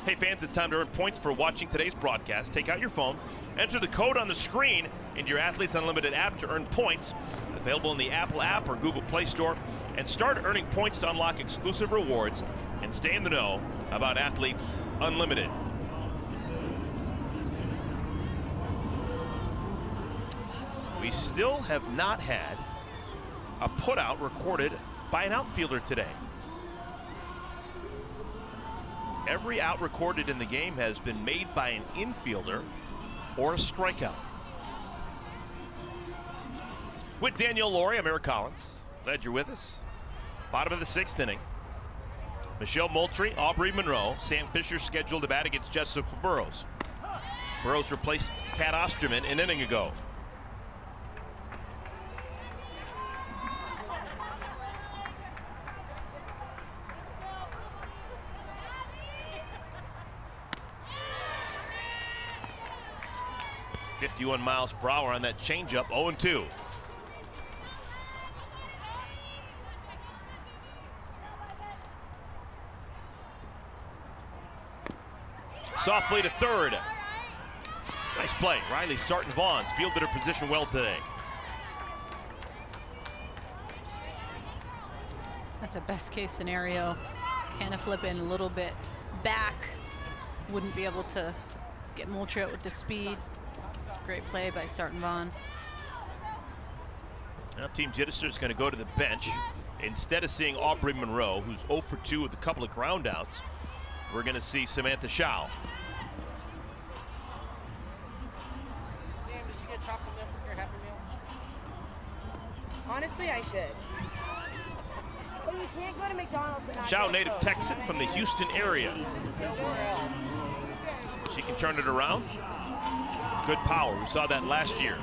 Hey fans, it's time to earn points for watching today's broadcast. Take out your phone, enter the code on the screen into your Athletes Unlimited app to earn points. Available in the Apple app or Google Play Store, and start earning points to unlock exclusive rewards and stay in the know about Athletes Unlimited. We still have not had a putout recorded by an outfielder today. Every out recorded in the game has been made by an infielder or a strikeout. With Danielle Laurie, I'm Eric Collins. Glad you're with us. Bottom of the 6th inning. Michelle Moultrie, Aubrey Monroe, Sam Fisher scheduled to bat against Jessica Burrows. Burrows replaced Kat Osterman an inning ago. .51 miles per hour on that changeup, 0-2. Softly to third. Nice play. Riley Sarton-Vaughns fielded her position well today. That's a best case scenario. Hannah flipping a little bit back. Wouldn't be able to get Moultrie out with the speed. Great play by Sarton-Vaughn. Now Team Chittister is going to go to the bench. Instead of seeing Aubrey Monroe, who's 0 for 2 with a couple of ground outs, we're going to see Samantha Schau. Sam, did you get chocolate milk with your Happy Meal? Honestly, I should. But you can't go to McDonald's and not Schau, get native Coke. Texan from the Houston area. Nowhere else. She can turn it around. Good power. We saw that last year.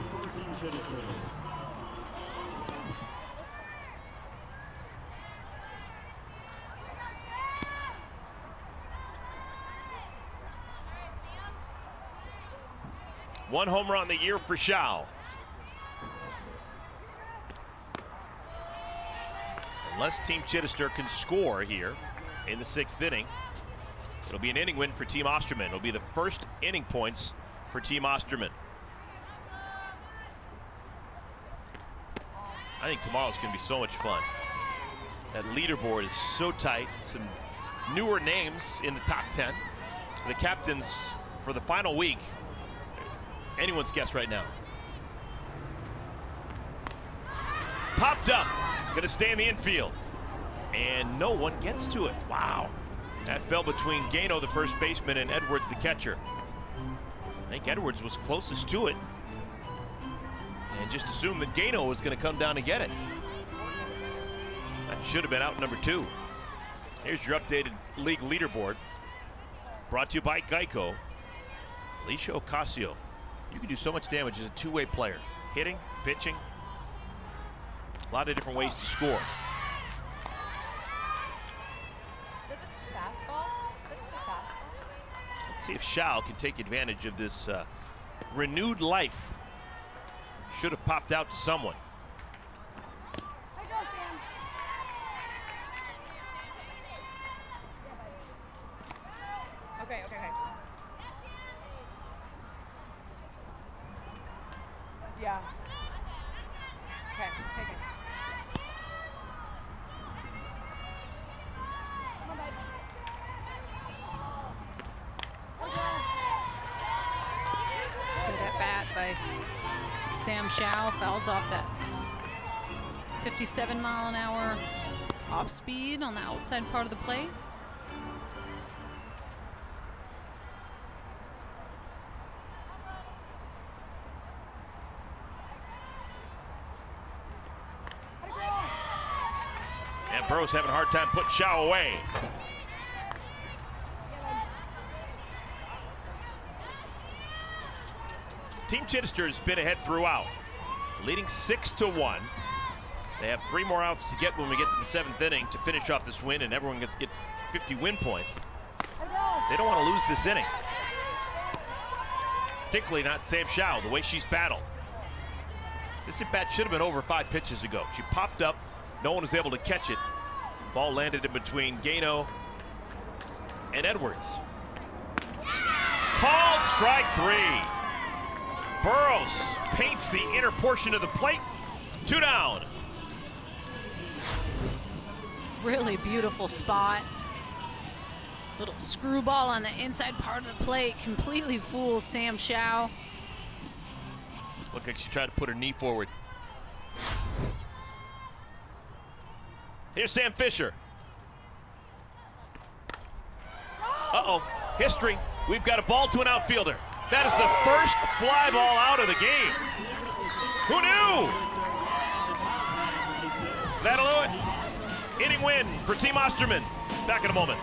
One homer on the year for Schau. Unless Team Chittister can score here in the 6th inning, it'll be an inning win for Team Osterman. It'll be the first inning points for Team Osterman. I think tomorrow's going to be so much fun. That leaderboard is so tight. Some newer names in the top 10. The captains for the final week, anyone's guess right now. Popped up. It's going to stay in the infield. And no one gets to it. Wow. That fell between Gano, the first baseman, and Edwards, the catcher. I think Edwards was closest to it. And just assumed that Gano was going to come down and get it. That should have been out number 2. Here's your updated league leaderboard. Brought to you by Geico. Alicia Ocasio. You can do so much damage as a two-way player. Hitting, pitching. A lot of different ways to score. Let's see if Schau can take advantage of this renewed life. Should have popped out to someone. Okay. Yeah. Okay. Come on, bud. Good at bat by Sam Schau. Fouls off that 57 mile an hour off speed on the outside part of the plate. And Burrows having a hard time putting Schau away. Team Chittister has been ahead throughout, leading 6-1. They have 3 more outs to get when we get to the 7th inning to finish off this win, and everyone gets to get 50 win points. They don't want to lose this inning, particularly not Sam Schau, the way she's battled. This at bat should have been over 5 pitches ago. She popped up, No one was able to catch it. Ball landed in between Gano and Edwards. Called strike 3. Burrows paints the inner portion of the plate. 2 down. Really beautiful spot. Little screwball on the inside part of the plate completely fools Sam Shao. Looked like she tried to put her knee forward. Here's Sam Fisher. Uh-oh, history. We've got a ball to an outfielder. That is the first fly ball out of the game. Who knew? That'll do it. Inning win for Team Osterman. Back in a moment.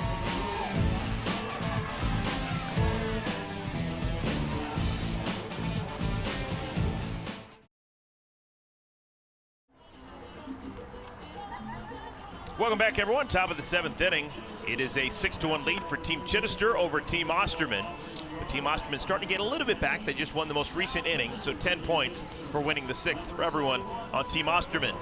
Welcome back, everyone. Top of the 7th inning. It is a 6-1 lead for Team Chittister over Team Osterman. But Team Osterman starting to get a little bit back. They just won the most recent inning, so 10 points for winning the 6th for everyone on Team Osterman.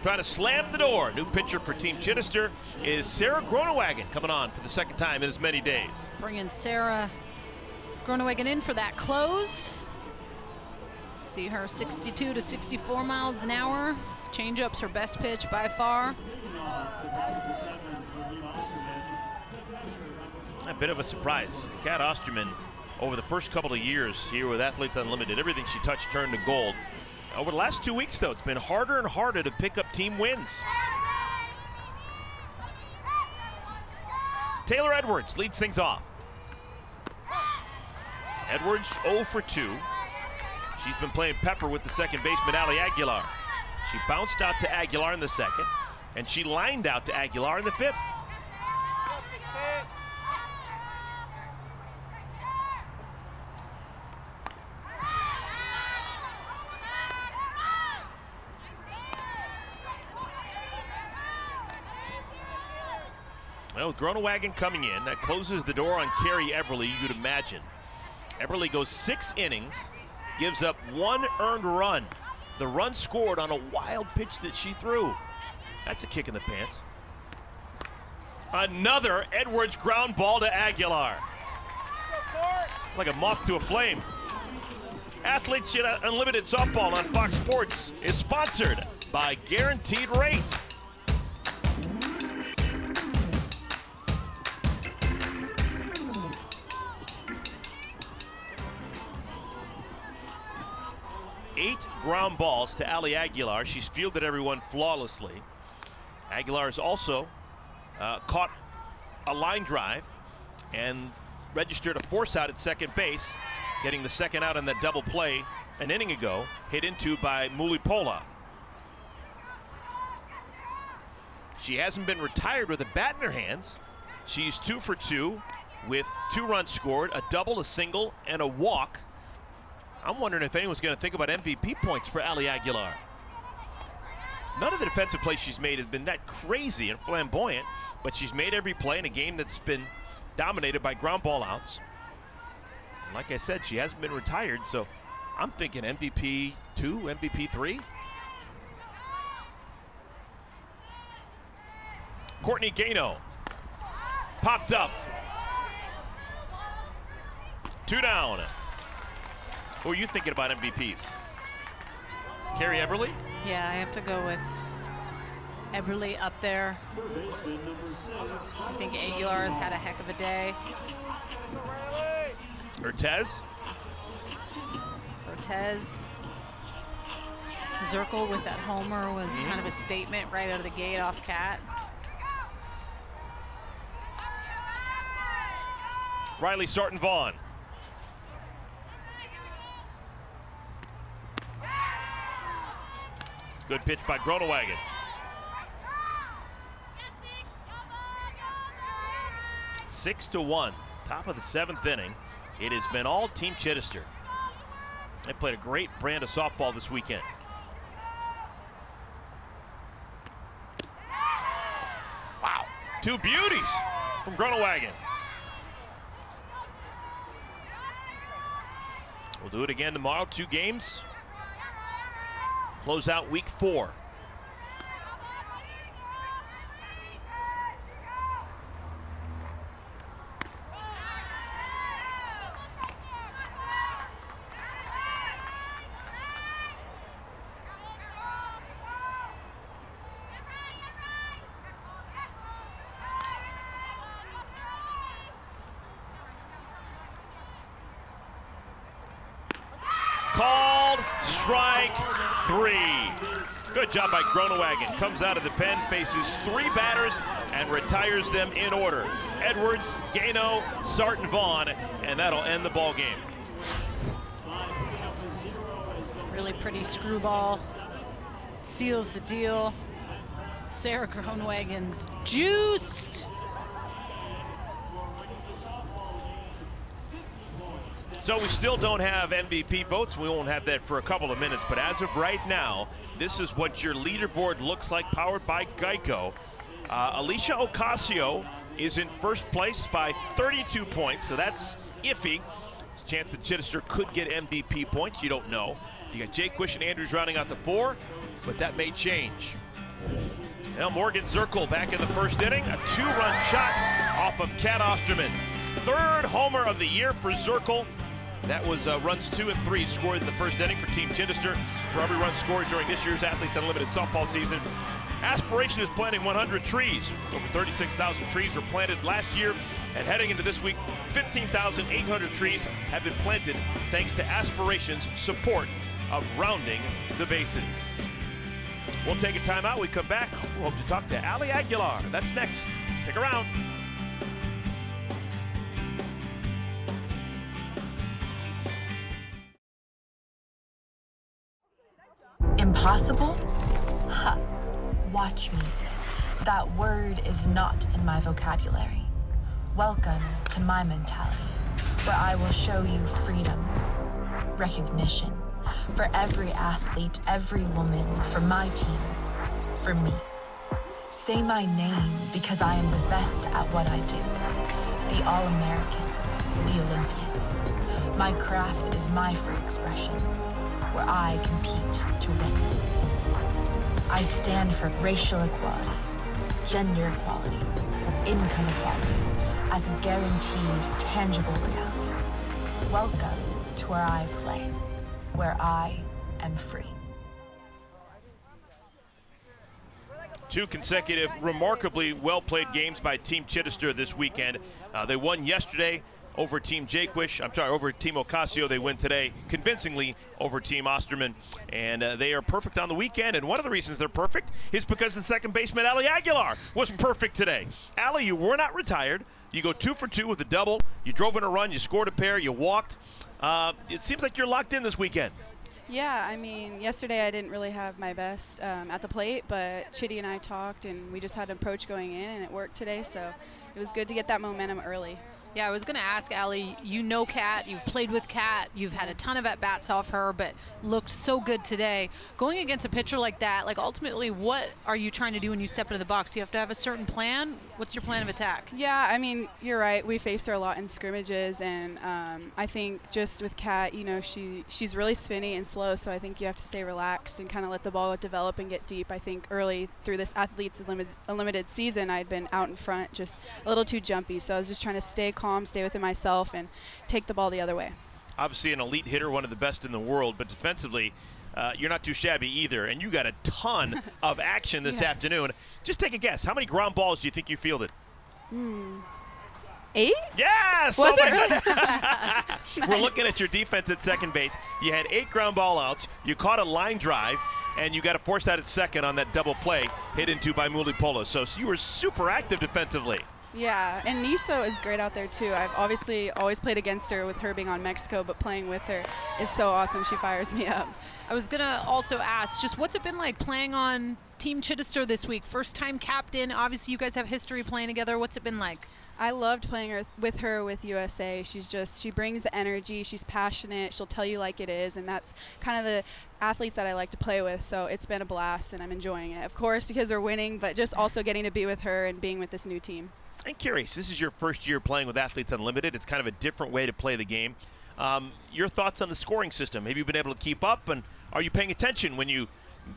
Trying to slam the door. New pitcher for Team Chittister is Sarah Gronewagen, coming on for the 2nd time in as many days. Bringing Sarah Gronewagen in for that close. See her 62 to 64 miles an hour. Changeup's her best pitch by far. A bit of a surprise. Kat Osterman, over the first couple of years here with Athletes Unlimited, everything she touched turned to gold. Over the last 2 weeks, though, it's been harder and harder to pick up team wins. Taylor Edwards leads things off. Edwards 0 for 2. She's been playing pepper with the second baseman, Ali Aguilar. She bounced out to Aguilar in the 2nd, and she lined out to Aguilar in the 5th. Well, with Gronewagen coming in, that closes the door on Carrie Eberly, you'd imagine. Eberly goes 6 innings, gives up 1 earned run. The run scored on a wild pitch that she threw. That's a kick in the pants. Another Edwards ground ball to Aguilar. Like a moth to a flame. Athletes Unlimited Softball on Fox Sports is sponsored by Guaranteed Rate. Eight ground balls to Ali Aguilar. She's fielded everyone flawlessly. Aguilar has also caught a line drive and registered a force out at second base, getting the 2nd out on that double play an inning ago, hit into by Mulipola. She hasn't been retired with a bat in her hands. She's 2 for 2 with 2 runs scored, a double, a single, and a walk. I'm wondering if anyone's going to think about MVP points for Ali Aguilar. None of the defensive plays she's made has been that crazy and flamboyant, but she's made every play in a game that's been dominated by ground ball outs. And like I said, she hasn't been retired, so I'm thinking MVP 2, MVP 3. Courtney Gano popped up. 2 down. Who are you thinking about MVPs? Carrie Eberly? Yeah, I have to go with Eberly up there. I think Aguilar has had a heck of a day. Ortez? Zirkle with that homer was kind of a statement right out of the gate off Cat. Riley Sarton-Vaughn. Good pitch by Gronewagen. Six to 1, top of the 7th inning. It has been all Team Chittister. They played a great brand of softball this weekend. Wow, 2 beauties from Gronewagen. We'll do it again tomorrow, 2 games. Close out week 4. Strike 3. Good job by Groenewegen. Comes out of the pen, faces 3 batters, and retires them in order. Edwards, Gano, Sarton, Vaughn, and that'll end the ball game. Really pretty screwball. Seals the deal. Sarah Groenewegen's juiced. So we still don't have MVP votes. We won't have that for a couple of minutes, but as of right now, this is what your leaderboard looks like, powered by Geico. Alicia Ocasio is in first place by 32 points, so that's iffy. It's a chance that Chittister could get MVP points. You don't know. You got Jaquish and Andrews rounding out the 4, but that may change. Now Morgan Zirkle back in the first inning, a 2-run shot off of Kat Osterman. 3rd homer of the year for Zirkle. That was runs 2 and 3 scored in the first inning for Team Chittister. For every run scored during this year's Athletes Unlimited softball season, Aspiration is planting 100 trees. Over 36,000 trees were planted last year, and heading into this week, 15,800 trees have been planted thanks to Aspiration's support of rounding the bases. We'll take a timeout. We come back. We'll hope to talk to Ali Aguilar. That's next. Stick around. Impossible? Ha! Watch me. That word is not in my vocabulary. Welcome to my mentality, where I will show you freedom, recognition, for every athlete, every woman, for my team, for me. Say my name because I am the best at what I do. The All-American, the Olympian. My craft is my free expression, where I compete to win. I stand for racial equality, gender equality, income equality, as a guaranteed, tangible reality. Welcome to where I play, where I am free. 2 consecutive, remarkably well-played games by Team Chittister this weekend. They won yesterday over Team over Team Ocasio. They win today convincingly over Team Osterman, and they are perfect on the weekend. And one of the reasons they're perfect is because the second baseman, Ali Aguilar, was perfect today. Ali, you were not retired. You go 2 for 2 with a double. You drove in a run. You scored a pair. You walked. It seems like you're locked in this weekend. Yeah, I mean, yesterday I didn't really have my best at the plate, but Chitty and I talked, and we just had an approach going in, and it worked today, so it was good to get that momentum early. Yeah, I was going to ask Ali, you know Kat, you've played with Kat, you've had a ton of at-bats off her, but looked so good today. Going against a pitcher like that, like ultimately what are you trying to do when you step into the box? You have to have a certain plan? What's your plan of attack? Yeah, I mean, you're right. We faced her a lot in scrimmages, and I think just with Kat, you know, she's really spinny and slow, so I think you have to stay relaxed and kind of let the ball develop and get deep. I think early through this Athletes Unlimited season, I'd been out in front, just a little too jumpy, so I was just trying to stay calm, stay within myself, and take the ball the other way. Obviously an elite hitter, one of the best in the world, but defensively, you're not too shabby either, and you got a ton of action this afternoon. Just take a guess. How many ground balls do you think you fielded? 8? Yes! Was oh it? Nice. We're looking at your defense at second base. You had 8 ground ball outs. You caught a line drive, and you got a force out at second on that double play hit into by Mulipola. So you were super active defensively. Yeah, and Niso is great out there too. I've obviously always played against her with her being on Mexico, but playing with her is so awesome. She fires me up. I was going to also ask, just what's it been like playing on Team Chittister this week? First time captain. Obviously, you guys have history playing together. What's it been like? I loved playing with her with USA. She brings the energy. She's passionate. She'll tell you like it is, and that's kind of the athletes that I like to play with. So it's been a blast, and I'm enjoying it. Of course, because we're winning, but just also getting to be with her and being with this new team. I'm curious, this is your first year playing with Athletes Unlimited. It's kind of a different way to play the game. Your thoughts on the scoring system? Have you been able to keep up, and are you paying attention when you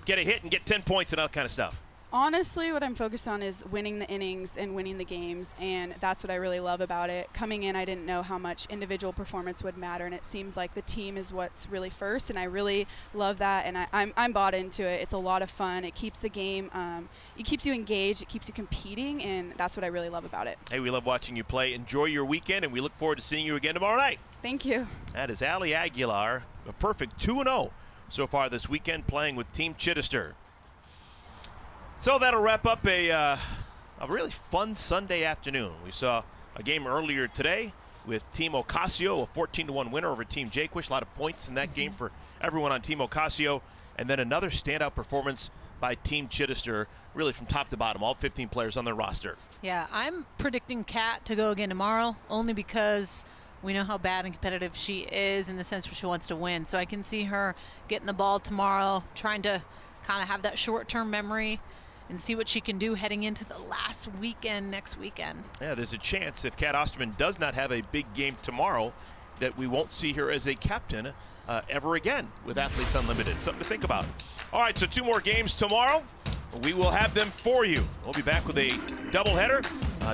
get a hit and get 10 points and all that kind of stuff? Honestly, what I'm focused on is winning the innings and winning the games, and that's what I really love about it. Coming in, I didn't know how much individual performance would matter, and it seems like the team is what's really first, and I really love that, and I'm bought into it. It's a lot of fun. It keeps the game, it keeps you engaged, it keeps you competing, and that's what I really love about it. Hey, we love watching you play. Enjoy your weekend, and we look forward to seeing you again tomorrow night. Thank you. That is Ali Aguilar, a perfect 2-0 so far this weekend, playing with Team Chittister. So that'll wrap up a really fun Sunday afternoon. We saw a game earlier today with Team Ocasio, a 14-1 winner over Team Jaquish. A lot of points in that game for everyone on Team Ocasio. And then another standout performance by Team Chittister, really from top to bottom, all 15 players on their roster. Yeah, I'm predicting Kat to go again tomorrow, only because we know how bad and competitive she is in the sense where she wants to win. So I can see her getting the ball tomorrow, trying to kind of have that short-term memory and see what she can do heading into the last weekend next weekend. Yeah, there's a chance if Kat Osterman does not have a big game tomorrow that we won't see her as a captain ever again with Athletes Unlimited. Something to think about. All right, so 2 more games tomorrow. We will have them for you. We'll be back with a doubleheader.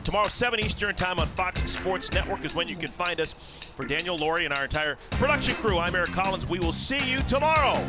Tomorrow, 7 Eastern time on Fox Sports Network is when you can find us. For Daniel, Lori, and our entire production crew, I'm Eric Collins. We will see you tomorrow.